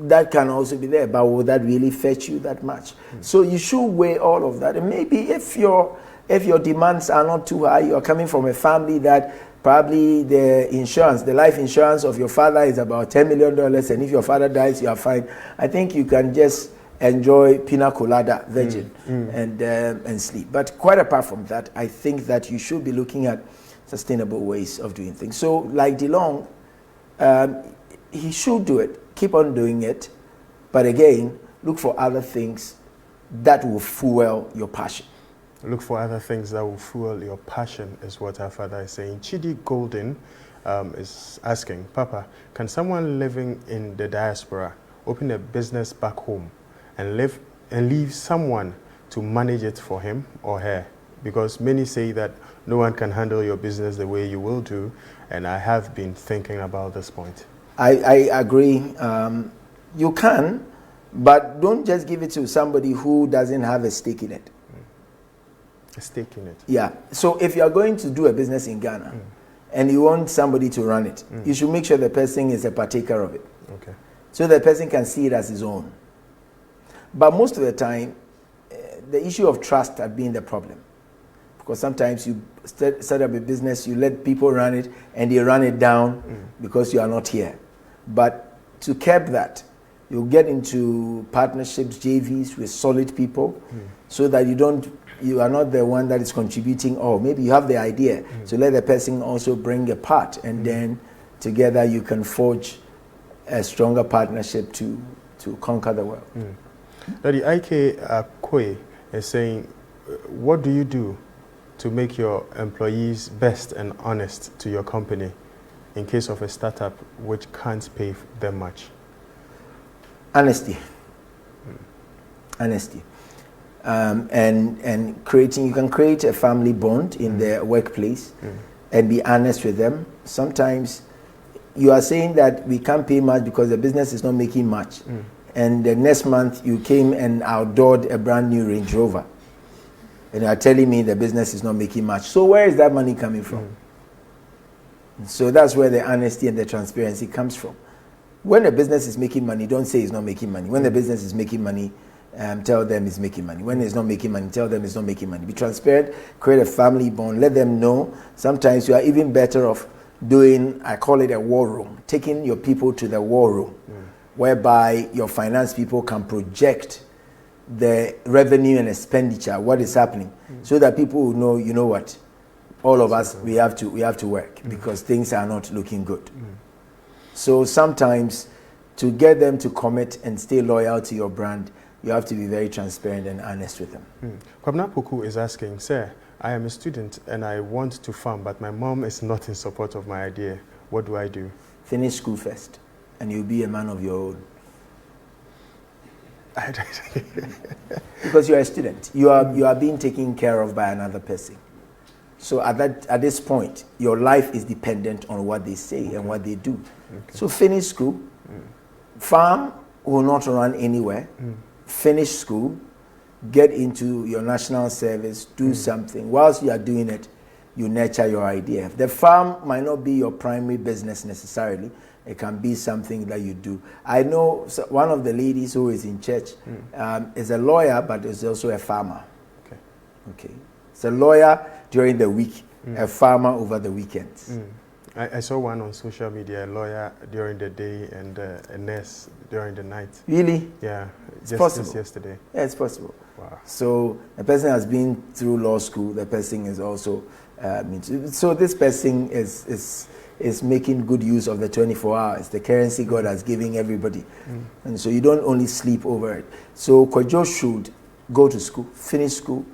that can also be there, but will that really fetch you that much? So you should weigh all of that. And maybe if your demands are not too high, you're coming from a family that probably the insurance, the life insurance of your father is about $10 million, and if your father dies, you are fine. I think you can just enjoy pina colada, virgin, and sleep. But quite apart from that, I think that you should be looking at sustainable ways of doing things. So like DeLong, he should do it, keep on doing it, but again, look for other things that will fuel your passion.
Look for other things that will fuel your passion is what our father is saying. Chidi Golden is asking, Papa, can someone living in the diaspora open a business back home and leave someone to manage it for him or her? Because many say that no one can handle your business the way you will do, and I have been thinking about this point.
I agree. You can, but don't just give it to somebody who doesn't have a stake in it.
A stake in it?
Yeah. So if you are going to do a business in Ghana and you want somebody to run it, you should make sure the person is a partaker of it.
Okay.
So the person can see it as his own. But most of the time, the issue of trust has been the problem. Because sometimes you set up a business, you let people run it, and they run it down because you are not here. But to curb that, you get into partnerships, JVs with solid people, so that you are not the one that is contributing. Or maybe you have the idea, so let the person also bring a part, and then together you can forge a stronger partnership to conquer the world.
Daddy Ike Akwe is saying, what do you do to make your employees best and honest to your company in case of a startup which can't pay them much?
Honesty. Honesty. And creating, you can create a family bond in the workplace and be honest with them. Sometimes you are saying that we can't pay much because the business is not making much. And the next month you came and outdoored a brand new Range Rover. And you are telling me the business is not making much. So where is that money coming from? So that's where the honesty and the transparency comes from. When a business is making money, don't say it's not making money. When the business is making money, tell them it's making money. When it's not making money, tell them it's not making money. Be transparent, create a family bond, let them know. Sometimes you are even better off doing, I call it a war room, taking your people to the war room, whereby your finance people can project the revenue and expenditure, what is happening, so that people will know, you know what, all of us, we have to work because things are not looking good. So sometimes to get them to commit and stay loyal to your brand, you have to be very transparent and honest with them.
Kwabna Poku is asking, sir, I am a student and I want to farm, but my mom is not in support of my idea. What do I do?
Finish school first, and you'll be a man of your own. Because you are a student, you are being taken care of by another person. So at this point, your life is dependent on what they say and what they do. So finish school. Farm will not run anywhere. Finish school, get into your national service, do something. Whilst you are doing it, you nurture your idea. The farm might not be your primary business necessarily. It can be something that you do. I know one of the ladies who is in church is a lawyer, but is also a farmer. Okay. It's a lawyer during the week, a farmer over the weekends.
I saw one on social media, a lawyer during the day and a nurse during the night.
Really?
Yeah.
Just
yesterday.
Yeah, it's possible.
Wow.
So the person has been through law school. The person is also, so this person is making good use of the 24 hours, the currency God has given everybody. And so you don't only sleep over it. So Kojo should go to school, finish school,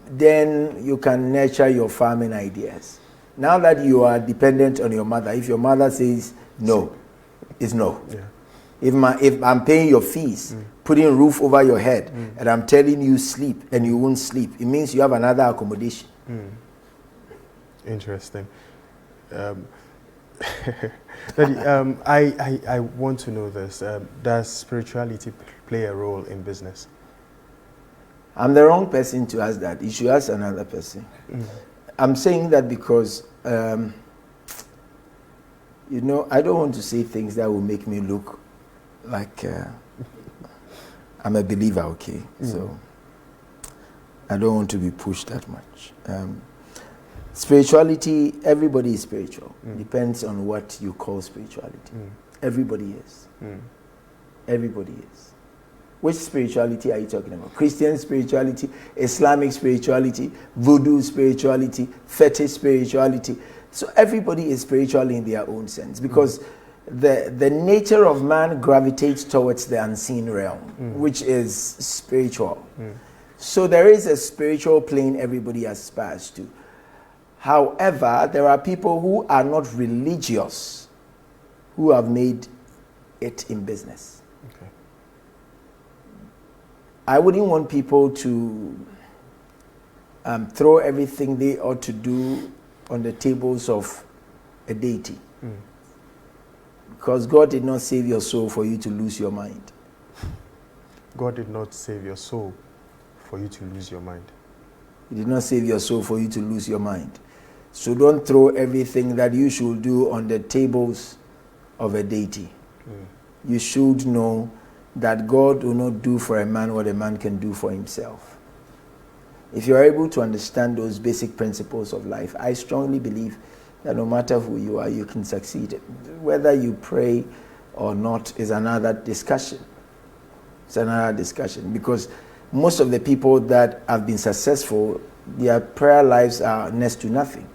then you can nurture your farming ideas. Now that you are dependent on your mother, if your mother says no, it's no.
Yeah.
If I'm paying your fees, putting a roof over your head, and I'm telling you sleep and you won't sleep, it means you have another accommodation.
Interesting. Daddy, I want to know this. Does spirituality play a role in business?
I'm the wrong person to ask that. You should ask another person. I'm saying that because, I don't want to say things that will make me look like I'm a believer, okay? So I don't want to be pushed that much. Spirituality, everybody is spiritual. Depends on what you call spirituality. Everybody is. Everybody is. Which spirituality are you talking about? Christian spirituality, Islamic spirituality, voodoo spirituality, fetish spirituality. So everybody is spiritual in their own sense, because the nature of man gravitates towards the unseen realm, which is spiritual. So there is a spiritual plane everybody aspires to. However, there are people who are not religious who have made it in business. I wouldn't want people to throw everything they ought to do on the tables of a deity. Because God did not save your soul for you to lose your mind.
God did not save your soul for you to lose your mind.
He did not save your soul for you to lose your mind. So don't throw everything that you should do on the tables of a deity. You should know that God will not do for a man what a man can do for himself. If you're able to understand those basic principles of life, I strongly believe that no matter who you are, you can succeed. Whether you pray or not is another discussion. It's another discussion, because most of the people that have been successful, their prayer lives are next to nothing.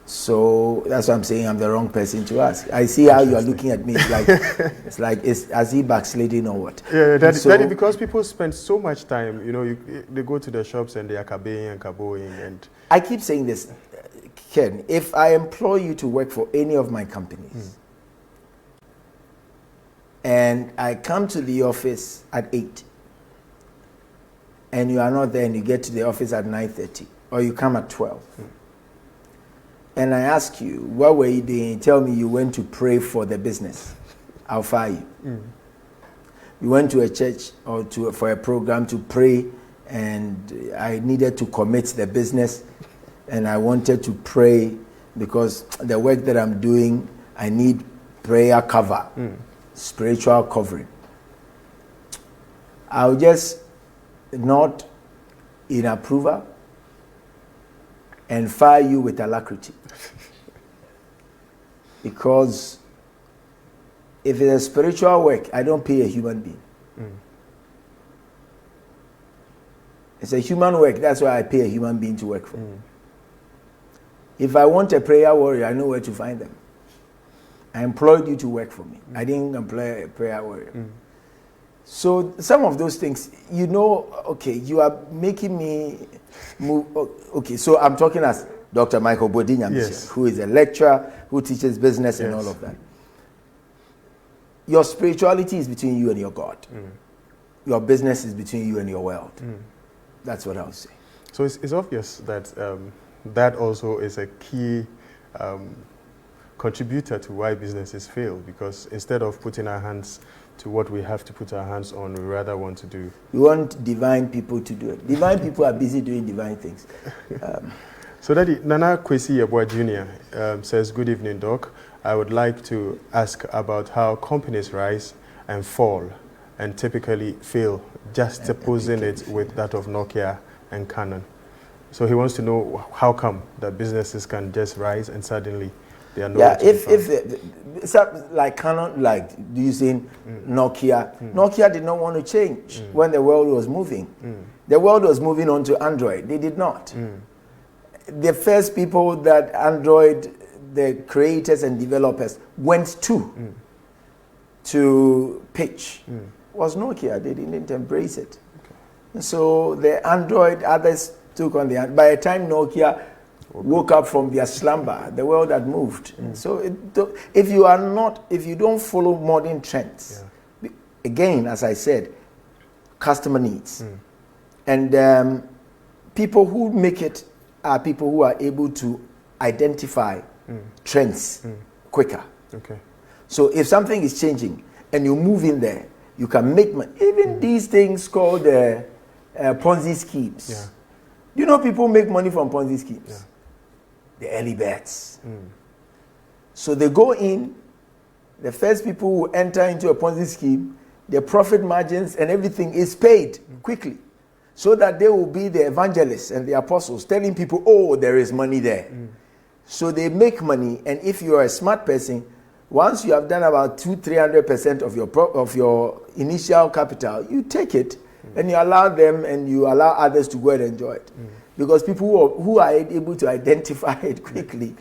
So that's what I'm saying. I'm the wrong person to ask. I see how you are looking at me. It's as he backsliding or what?
Yeah, Daddy, because people spend so much time. They go to the shops and they are kabeing and kaboing, and
I keep saying this, Ken. If I employ you to work for any of my companies, and I come to the office at 8, and you are not there, and you get to the office at 9:30, or you come at 12. And I ask you, what were you doing? You tell me you went to pray for the business. I'll fire you. You went to a church or for a program to pray, and I needed to commit the business, and I wanted to pray because the work that I'm doing, I need prayer cover, spiritual covering. I'll just nod in approval and fire you with alacrity. Because if it's a spiritual work, I don't pay a human being. It's a human work, that's why I pay a human being to work for. If I want a prayer warrior, I know where to find them. I employed you to work for me. I didn't employ a prayer warrior. So some of those things, okay, you are making me move. Okay, so I'm talking as Dr. Michael Boadi Nyamekye, who is a lecturer, who teaches business and all of that. Your spirituality is between you and your God. Your business is between you and your world. That's what I would say.
So it's obvious that that also is a key contributor to why businesses fail, because instead of putting our hands to what we have to put our hands on, we rather want to do.
We want divine people to do it. Divine people are busy doing divine things.
So Daddy, Nana Kwesi Yeboah Jr. Says, good evening, Doc. I would like to ask about how companies rise and fall and typically fail, juxtaposing it with that of Nokia and Canon. So he wants to know how come that businesses can just rise and suddenly they are not.
Yeah, if like Canon, like using Nokia, Nokia did not want to change when the world was moving. The world was moving on to Android. They did not. The first people that Android, the creators and developers, went to pitch was Nokia. They didn't embrace it. So the Android, others took on the. By the time Nokia woke up from their slumber, the world had moved. So if you don't follow modern trends, again, as I said, customer needs, and people who make it are people who are able to identify trends quicker. Okay. So if something is changing and you move in there, you can make money. Even these things called Ponzi schemes. Yeah. You know, people make money from Ponzi schemes. Yeah. The early bets. So they go in, the first people who enter into a Ponzi scheme, their profit margins and everything is paid quickly, so that they will be the evangelists and the apostles telling people, oh, there is money there. So they make money, and if you are a smart person, once you have done about 200-300% of your initial capital, you take it and you allow them and you allow others to go and enjoy it. Because people who are able to identify it quickly,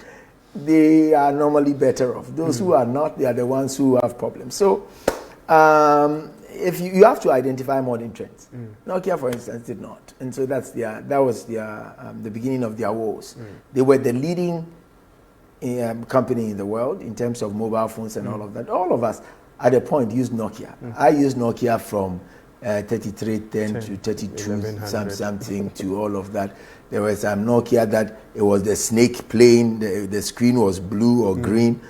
they are normally better off. Those who are not, they are the ones who have problems. So if you have to identify modern trends. Nokia, for instance, did not. And so that was the beginning of their woes. They were the leading company in the world in terms of mobile phones and all of that. All of us, at a point, used Nokia. I used Nokia from 3310 to 32 something to all of that. There was some Nokia that it was the snake plane. The screen was blue or green.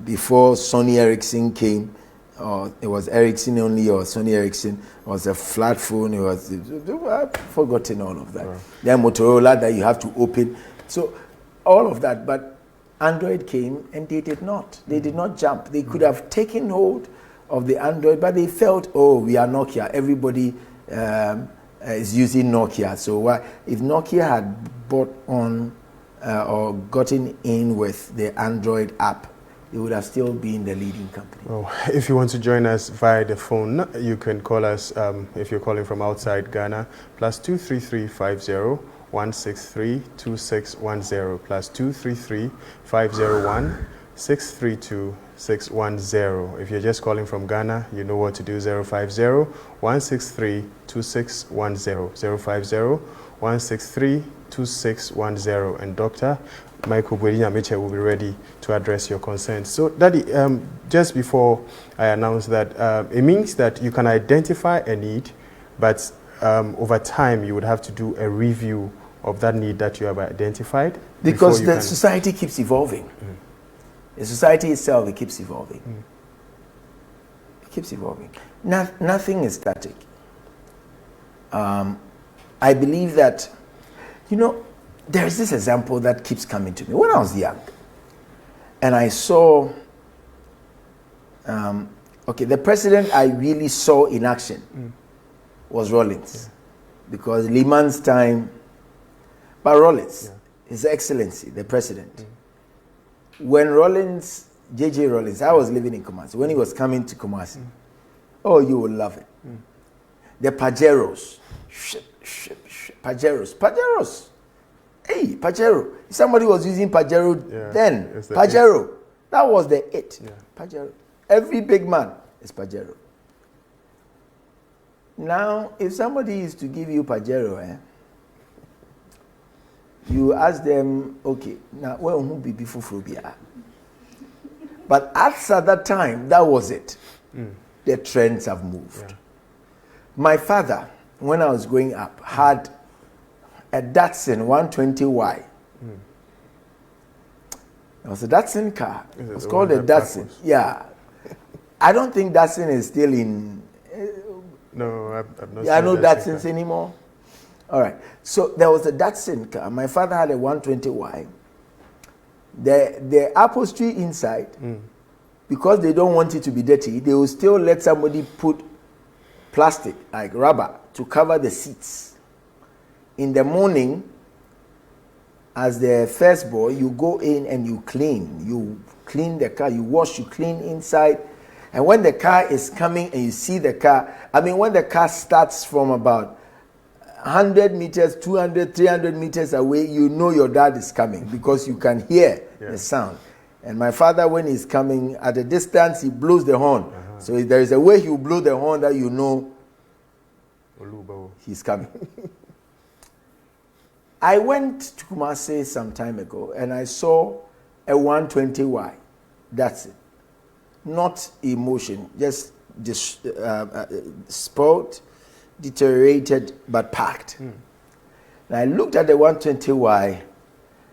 Before Sony Ericsson came, or it was Ericsson only, or Sony Ericsson, was a flat phone. I've forgotten all of that. Wow. Then Motorola that you have to open. So all of that, but Android came and they did not. They did not jump. They could have taken hold of the Android, but they felt, oh, we are Nokia. Everybody is using Nokia. So if Nokia had bought on or gotten in with the Android app, it would have still been the leading company.
Oh, if you want to join us via the phone, you can call us if you're calling from outside Ghana, +23350 163 2610 +233 501 632 610. If you're just calling from Ghana, you know what to do. 050 163 2610 050 163 2610. And Dr. Michael Boadi Nyamekye will be ready to address your concerns. So, Daddy, just before I announce that, it means that you can identify a need, but over time you would have to do a review of that need that you have identified.
Because the society keeps evolving. The society itself, it keeps evolving. It keeps evolving. Nothing is static. I believe that, there is this example that keeps coming to me. When I was young, and I saw, the president I really saw in action was Rawlings. Because Lehman's time, but Rawlings, His Excellency, the president. When J.J. Rawlings, I was living in Kumasi, when he was coming to Kumasi, oh, you will love it. The Pajeros, Pajeros. Hey, Pajero. Somebody was using Pajero then. Pajero. That was the it. Yeah. Pajero. Every big man is Pajero. Now, if somebody is to give you Pajero, you ask them, okay, now where will be before phobia? But at that time, that was it. The trends have moved. Yeah. My father, when I was growing up, had a Datsun 120Y. It was a Datsun car. It was called a Datsun. Yeah. I don't think Datsun is still in...
No, I've not
seen I know Datsuns anymore. All right. So there was a Datsun car. My father had a 120Y. The upholstery inside, because they don't want it to be dirty, they will still let somebody put plastic, like rubber, to cover the seats. In the morning, as the first boy, you go in and you clean. You clean the car, you wash, you clean inside. And when the car is coming and you see the car, when the car starts from about 100 meters, 200, 300 meters away, you know your dad is coming because you can hear the sound. And my father, when he's coming at a distance, he blows the horn. So there is a way he will blow the horn that you know he's coming. I went to Kumasi some time ago and I saw a 120Y. That's it. Not emotion, just spoiled, deteriorated, but packed. And I looked at the 120Y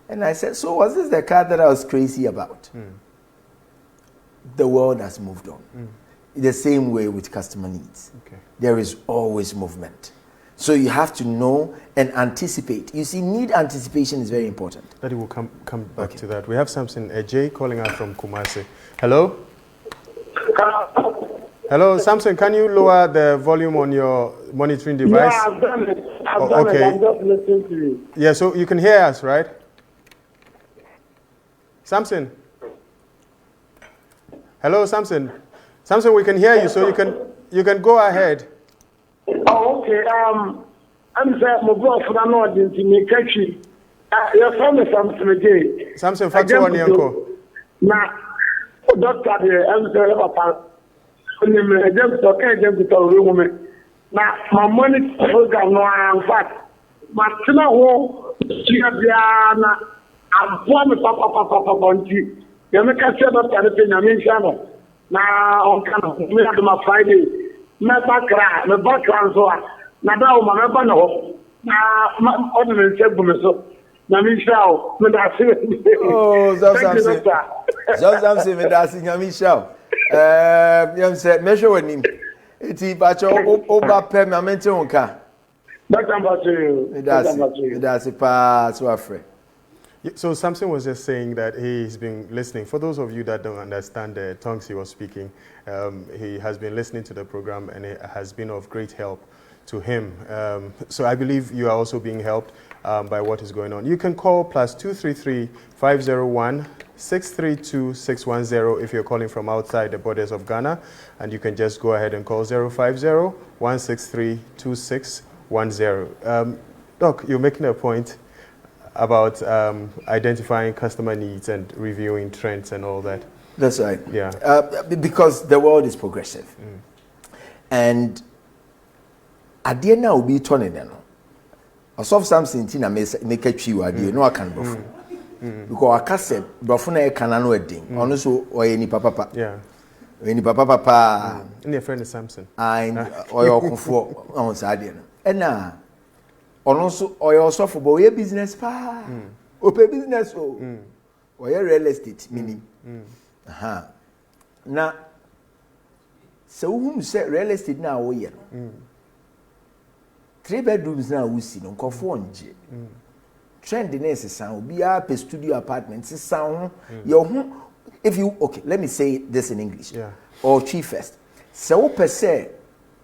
and I said, so was this the car that I was crazy about? The world has moved on. The same way with customer needs. There is always movement. So you have to know and anticipate. You see, need anticipation is very important.
Daddy will come back to that. We have Samson Ejay calling out from Kumasi. Hello? Hello, Samson, can you lower the volume on your monitoring device?
Yeah, I've done it. I've done it. I'm just listening to you.
Yeah, so you can hear us, right? Samson? Hello, Samson? Samson, we can hear you, so you can go ahead.
Oh, okay. I'm saying, my brother, for the audience, in the country, your family, Samson again.
Samson, Fatu on Yanko.
Now, Doctor, I'm saying, Papa, I just talk, I just tell the woman. Now, my money program, no, in fact, my son, who, I'm promised, Papa, Bunty. You make a set of everything, I mean, Shannon. Now, on kind of, we have my Friday. My background, so now my banner. Now, ordinary segment, so now, Michelle, when I see it.
Oh, Samson, when I see Michelle. You said, measure with him. It's about your over permanent on car.
That's about you.
That's a pass, so afraid.
So Samson was just saying that he's been listening. For those of you that don't understand the tongues he was speaking, he has been listening to the program and it has been of great help to him. So I believe you are also being helped by what is going on. You can call +233 501 632 610 if you're calling from outside the borders of Ghana, and you can just go ahead and call 050 163 2610. Doc, you're making a point about identifying customer needs and reviewing trends and all that.
That's right.
Yeah.
Because the world is progressive. And at the end now will be turning then. I saw something tina make a chiwa idea. No, I can buffer. Because I can't say buffer I can know a thing. Also, or any papa.
Yeah.
Any papa.
And your friend is Samson.
And or your comfort on Saturday. And now, also or your software boy business pa. Open business or your real estate meaning. Now, so whom said real estate now? We 3 bedrooms now we see no conform. Trend the next sound be up a studio apartment. Sound your if you okay, let me say this in English.
Yeah.
Or chief first. So per se,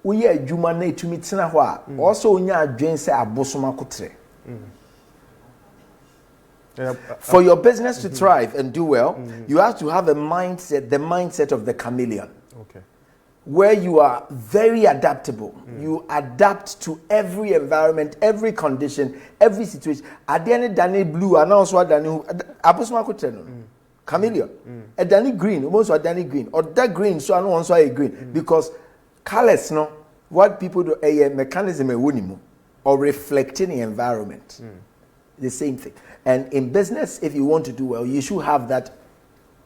we are Jumane to meet Sinawa. Also, when you are doing say a bosoma kutre. For your business to thrive and do well, you have to have a mindset, the mindset of the chameleon.
Okay.
Where you are very adaptable. You adapt to every environment, every condition, every situation. Adene Dani blue, and also Dani Abosoma kutre. Chameleon. A Danny green, almost a Danny green, or that green, so I don't want a green. Because colors, no, what people do, a mechanism, a wunimu, or reflecting the environment. The same thing. And in business, if you want to do well, you should have that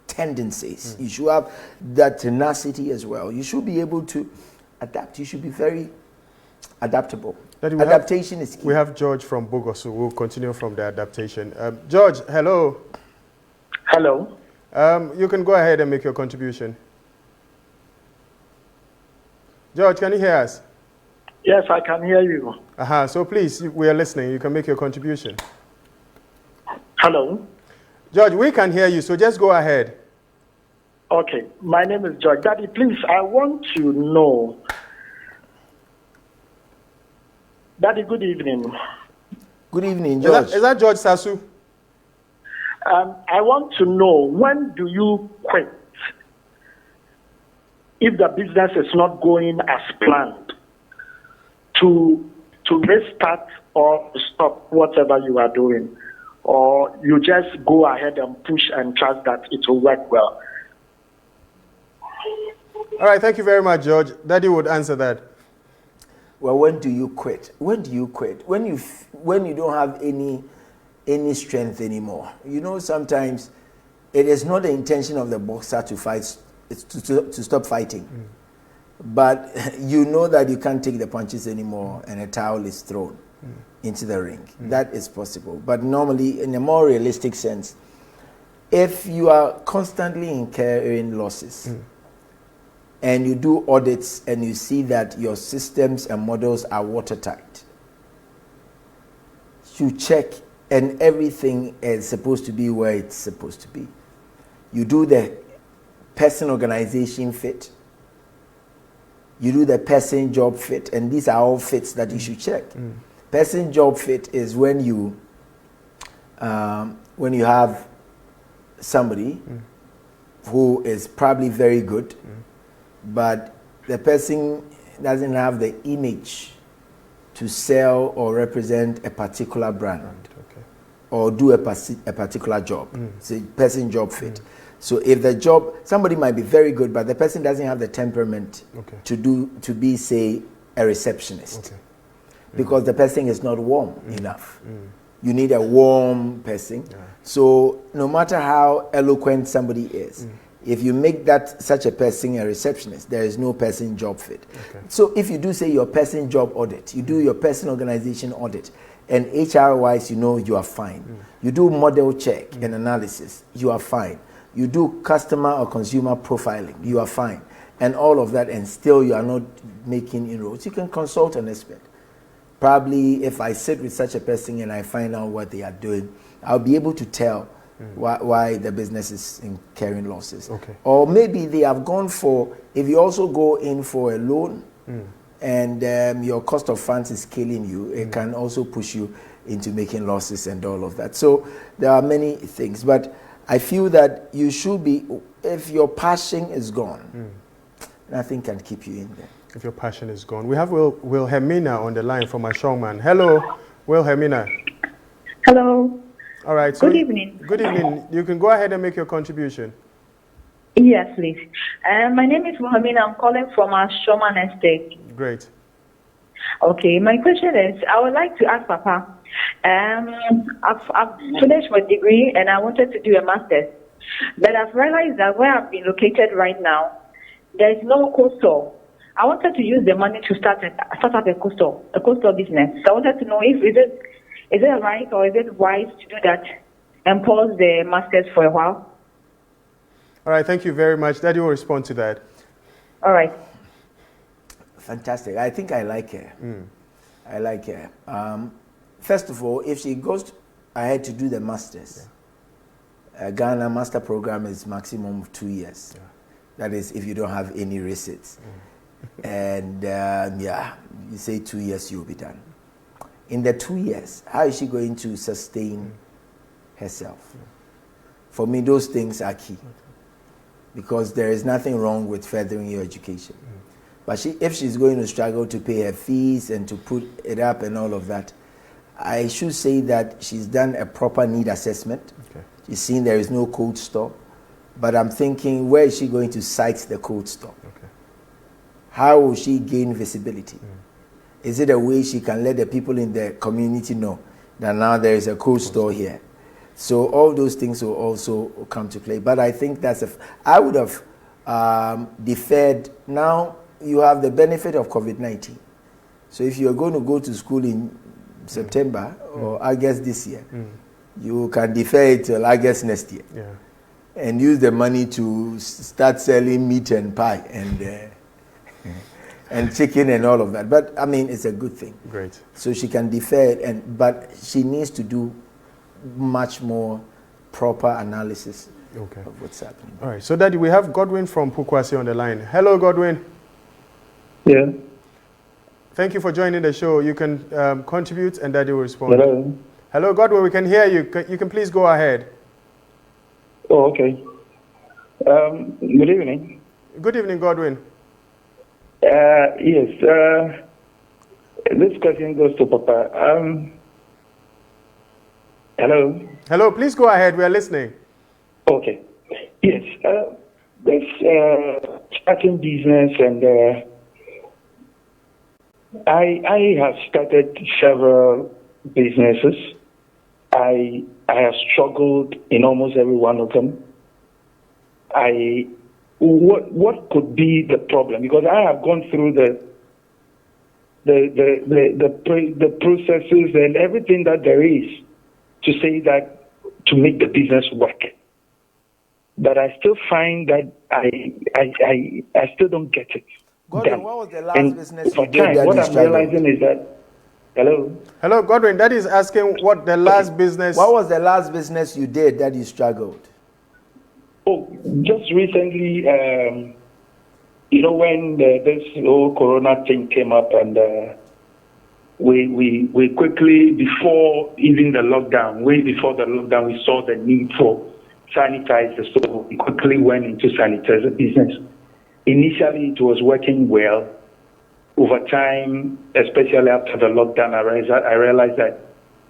tendencies. You should have that tenacity as well. You should be able to adapt. You should be very adaptable. Adaptation is key.
We have George from Bogos, so we'll continue from the adaptation. George, hello.
Hello.
You can go ahead and make your contribution. George, can you hear us?
Yes, I can hear you.
So please, we are listening. You can make your contribution.
Hello.
George, we can hear you, so just go ahead.
Okay, my name is George. Daddy, please, I want to know. Daddy, good evening.
Good evening, George.
Is that George Sasu?
I want to know, when do you quit if the business is not going as planned, to restart or stop whatever you are doing, or you just go ahead and push and trust that it will work well?
All right, thank you very much, George. Daddy would answer that.
Well, when do you quit? When do you quit? When you don't have any strength anymore. You know, sometimes it is not the intention of the boxer to fight, it's to stop fighting. But you know that you can't take the punches anymore and a towel is thrown into the ring. That is possible. But normally, in a more realistic sense, if you are constantly incurring losses and you do audits and you see that your systems and models are watertight, you check and everything is supposed to be where it's supposed to be. You do the person organization fit. You do the person job fit. And these are all fits that you should check. Person job fit is when you have somebody who is probably very good, but the person doesn't have the image to sell or represent a particular brand. Or do a particular job. It's a person job fit. So if the job, somebody might be very good, but the person doesn't have the temperament to be, say, a receptionist. Because the person is not warm enough. You need a warm person. So no matter how eloquent somebody is, if you make such a person a receptionist, there is no person job fit. So if you do, say, your person job audit, you do your person organization audit, and HR-wise, you know you are fine. You do model check and analysis, you are fine. You do customer or consumer profiling, you are fine. And all of that, and still you are not making inroads. You can consult an expert. Probably if I sit with such a person and I find out what they are doing, I'll be able to tell why the business is incurring losses. Or maybe they have gone for, if you also go in for a loan, and your cost of funds is killing you, it can also push you into making losses and all of that. So there are many things, but I feel that you should be, if your passion is gone, nothing can keep you in there.
If your passion is gone. We have Wilhelmina on the line from Ashongman. Hello, Wilhelmina.
Hello.
All right. So
good evening.
Good evening. You can go ahead and make your contribution.
Yes, please. My name is Wilhelmina. I'm calling from Ashongman Estate.
Great.
Okay. My question is, I would like to ask Papa. I've finished my degree and I wanted to do a master's, but I've realized that where I've been located right now, there is no cold store. I wanted to use the money to start up a cold store business. So I wanted to know if is it right or is it wise to do that and pause the master's for a while?
All right, thank you very much. Daddy will respond to that.
All right.
Fantastic. I think I like her. I like her. First of all, if she goes ahead to do the masters, Ghana master program is maximum of 2 years. Yeah. That is if you don't have any receipts. And you say 2 years you'll be done. In the 2 years, how is she going to sustain herself? For me, those things are key. Because there is nothing wrong with furthering your education. But if she's going to struggle to pay her fees and to put it up and all of that, I should say that she's done a proper need assessment. Okay. She's seen there is no cold store. But I'm thinking, where is she going to site the cold store? Okay. How will she gain visibility? Is it a way she can let the people in the community know that now there is a cold store here? So all those things will also come to play. But I think I would have deferred. Now you have the benefit of COVID-19. So if you're going to go to school in September or August this year, you can defer it till August next year. Yeah. And use the money to start selling meat and pie and chicken and all of that. But I mean, it's a good thing.
Great.
So she can defer it, but she needs to do much more proper analysis of what's happening.
All right. So, Daddy, we have Godwin from Pukwasi on the line. Hello, Godwin.
Yeah.
Thank you for joining the show. You can contribute and Daddy will respond.
Hello.
Hello, Godwin. We can hear you. You can please go ahead.
Oh, okay. Good evening.
Good evening, Godwin.
Yes. This question goes to Papa. Hello.
Hello. Please go ahead. We are listening.
Okay. Yes. This starting business, and I have started several businesses. I have struggled in almost every one of them. What could be the problem? Because I have gone through the processes and everything that there is to say that to make the business work. But I still find that I still don't get it.
Godwin, what was the last business you did that
what
you
I'm
struggled?
realizing is that
Hello, Godwin. That is asking what the last business.
What was the last business you did that you struggled?
Oh, just recently, when this whole Corona thing came up, and we quickly, before even the lockdown, way before the lockdown, we saw the need for sanitizers, so we quickly went into sanitizer business. Initially, it was working well. Over time, especially after the lockdown, I realized that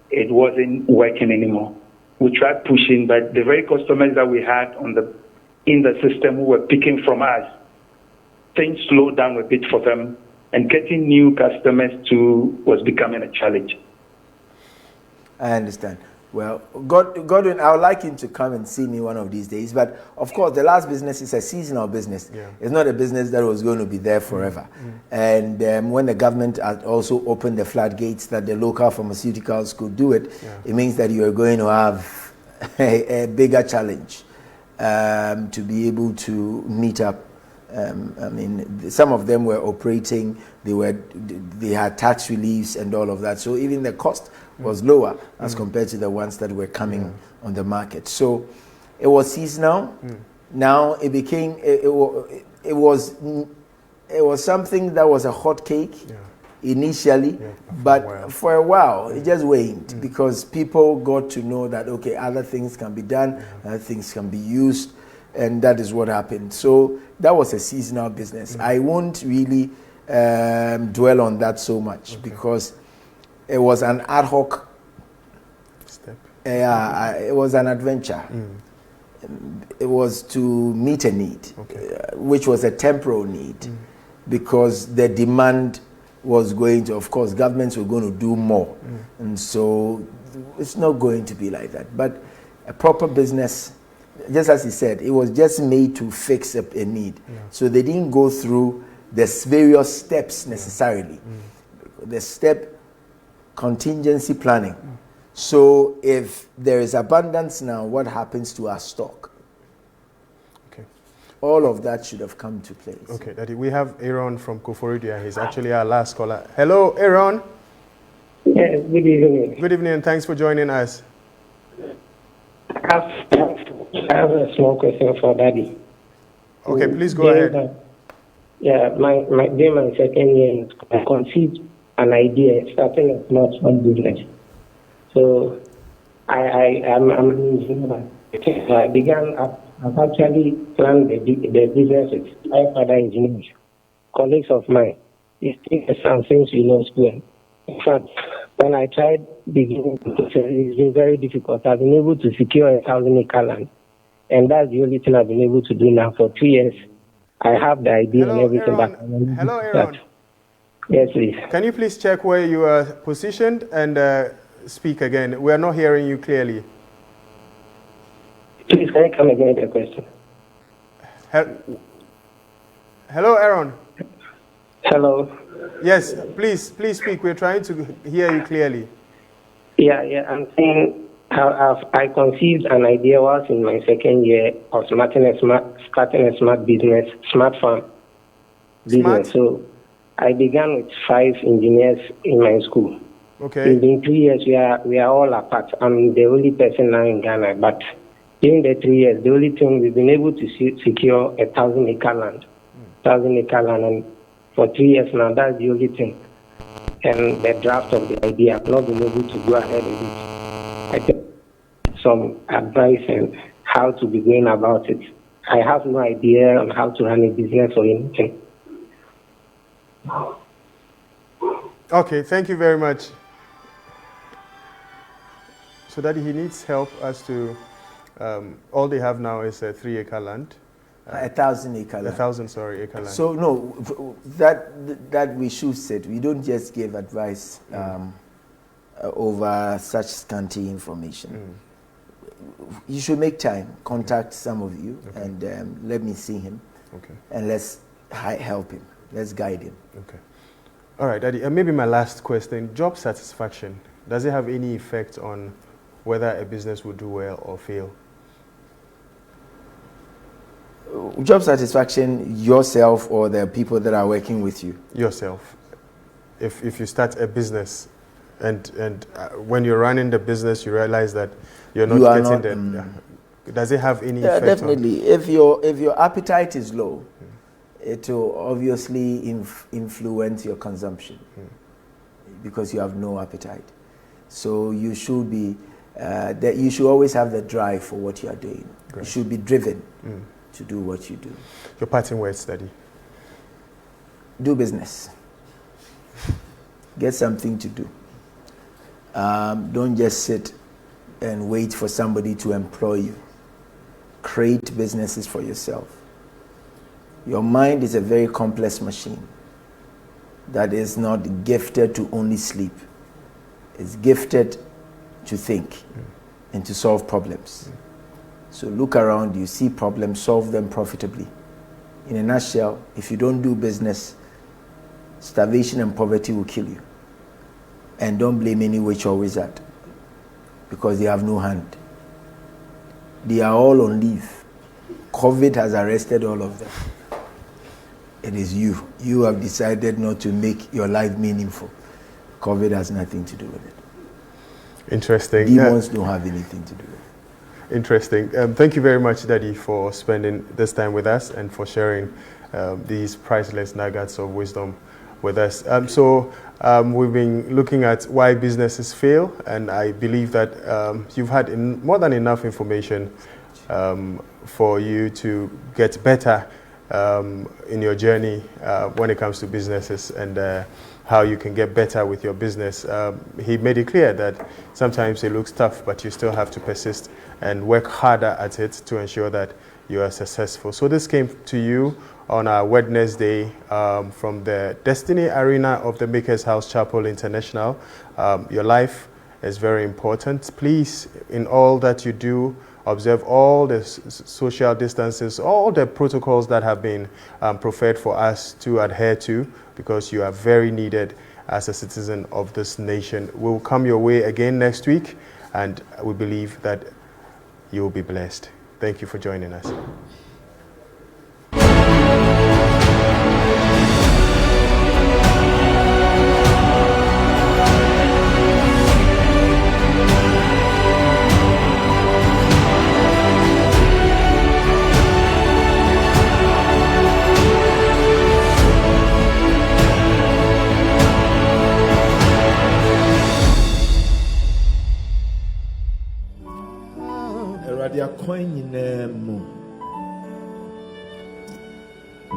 it wasn't working anymore. We tried pushing, but the very customers that we had in the system who were picking from us, things slowed down a bit for them, and getting new customers too was becoming a challenge.
I understand. Well, Godwin, I would like him to come and see me one of these days. But of course, the last business is a seasonal business. Yeah. It's not a business that was going to be there forever. And when the government had also opened the floodgates that the local pharmaceuticals could do it, it means that you are going to have a bigger challenge to be able to meet up. I mean, some of them were operating. They had tax reliefs and all of that. So even the cost was lower as compared to the ones that were coming on the market. So it was seasonal. Now it became it was it was something that was a hot cake initially, but for a while it just waned because people got to know that okay, other things can be done, other things can be used, and that is what happened. So that was a seasonal business. I won't really dwell on that so much because it was an ad hoc step. It was an adventure. It was to meet a need, which was a temporal need, because the demand was going to, of course, governments were going to do more. And so it's not going to be like that. But a proper business, just as he said, it was just made to fix a need. So they didn't go through the various steps necessarily. The step contingency planning. So if there is abundance now, what happens to our stock? Okay. All of that should have come to place.
Okay, Daddy, we have Aaron from Koforidua. He's actually our last caller. Hello, Aaron.
Yes, good evening.
Good evening, and thanks for joining us.
I have a small question for Daddy.
Okay, please go ahead.
During my second year, I conceived an idea starting a small business. So I'm an engineer. I've actually planned the business with 5 other engineers, colleagues of mine. It's taken since we know school. In fact, when I tried beginning the process, it's been very difficult. I've been able to secure 1,000-acre land, and that's the only thing I've been able to do now for 2 years. I have the idea and everything.
Hello, Aaron.
Yes, please.
Can you please check where you are positioned and speak again? We are not hearing you clearly.
Please, can you come again with the question?
Hello, Aaron.
Hello.
Yes, please speak. We're trying to hear you clearly.
Yeah. I'm saying I conceived an idea whilst in my second year of starting a smart business, smart farm business. So I began with 5 engineers in my school.
Okay.
In 3 years, we are all apart. I'm the only person now in Ghana. But during the 3 years, the only thing we've been able to secure 1,000-acre land. 1,000-acre land. And for 3 years now, that's the only thing. And the draft of the idea, I've not been able to go ahead with it. I think some advice on how to be going about it. I have no idea on how to run a business or anything.
Okay, thank you very much. So Daddy, he needs help as to, all they have now is a 3-acre land.
1,000-acre land.
1,000, acre land.
So no, that we should say, we don't just give advice over such scanty information. You should make time, contact some of you, and let me see him, and let's help him, let's guide him.
Okay. All right, Daddy, and maybe my last question, job satisfaction, does it have any effect on whether a business will do well or fail?
Job satisfaction, yourself or the people that are working with you? Yourself.
If you start a business and when you're running the business, you realize that you're not getting the... Does it have any effect?
Definitely. If your appetite is low, it will obviously influence your consumption because you have no appetite. So you should be, you should always have the drive for what you are doing. Great. You should be driven to do what you do.
Your parting words, Daddy?
Do business. Get something to do. Don't just sit and wait for somebody to employ you. Create businesses for yourself. Your mind is a very complex machine that is not gifted to only sleep. It's gifted to think and to solve problems. So look around you, see problems, solve them profitably. In a nutshell, if you don't do business, starvation and poverty will kill you. And don't blame any witch or wizard because they have no hand. They are all on leave. COVID has arrested all of them. It is you. You have decided not to make your life meaningful. COVID has nothing to do with it.
Interesting.
Demons don't have anything to do with it.
interesting. Thank you very much, Daddy, for spending this time with us and for sharing these priceless nuggets of wisdom with us. We've been looking at why businesses fail, and I believe that you've had more than enough information for you to get better in your journey when it comes to businesses and how you can get better with your business. He made it clear that sometimes it looks tough, but you still have to persist and work harder at it to ensure that you are successful. So this came to you on our Wednesday from the Destiny Arena of the Maker's House Chapel International. Your life is very important. Please, in all that you do, observe all the social distances, all the protocols that have been preferred for us to adhere to, because you are very needed as a citizen of this nation. We will come your way again next week, and we believe that you will be blessed. Thank you for joining us.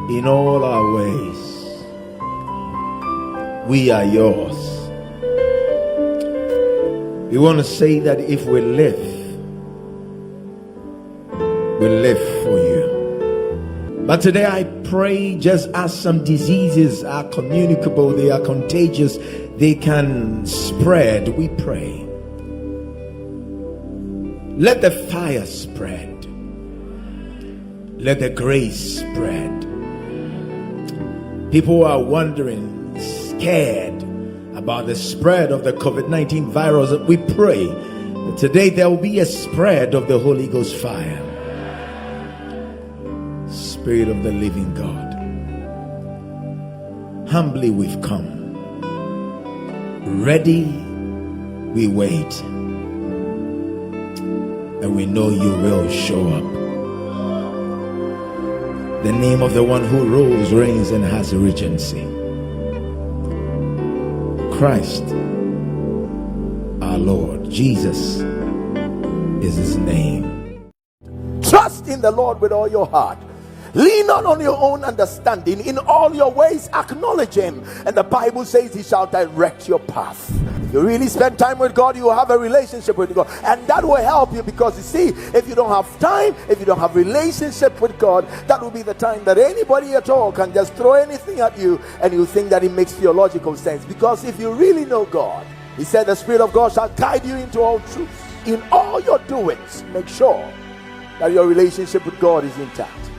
In all our ways, we are yours. We want to say that if we live for you. But today I pray, just as some diseases are communicable, they are contagious, they can spread, we pray. Let the fire spread. Let the grace spread. People are wondering, scared about the spread of the COVID-19 virus. We pray that today there will be a spread of the Holy Ghost fire. Spirit of the living God, humbly we've come. Ready, we wait. And we know you will show up. The name of the one who rules, reigns, and has regency. Christ, our Lord. Jesus is his name.
Trust in the Lord with all your heart. Lean not on your own understanding. In all your ways acknowledge him, and the Bible says he shall direct your path. If you really spend time with God, you will have a relationship with God, and that will help you, because you see, if you don't have time, if you don't have relationship with God, that will be the time that anybody at all can just throw anything at you, and you think that it makes theological sense. Because if you really know God, he said the Spirit of God shall guide you into all truth. In all your doings, make sure that your relationship with God is intact,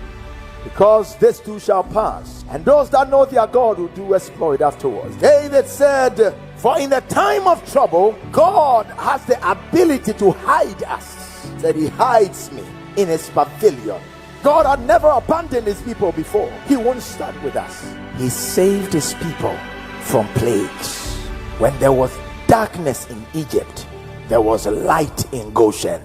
because this too shall pass, and those that know their God will do exploit afterwards. David said, for in the time of trouble, God has the ability to hide us. He said he hides me in his pavilion. God had never abandoned his people before. He won't start with us. He saved his people from plagues. When there was darkness in Egypt, there was light in Goshen.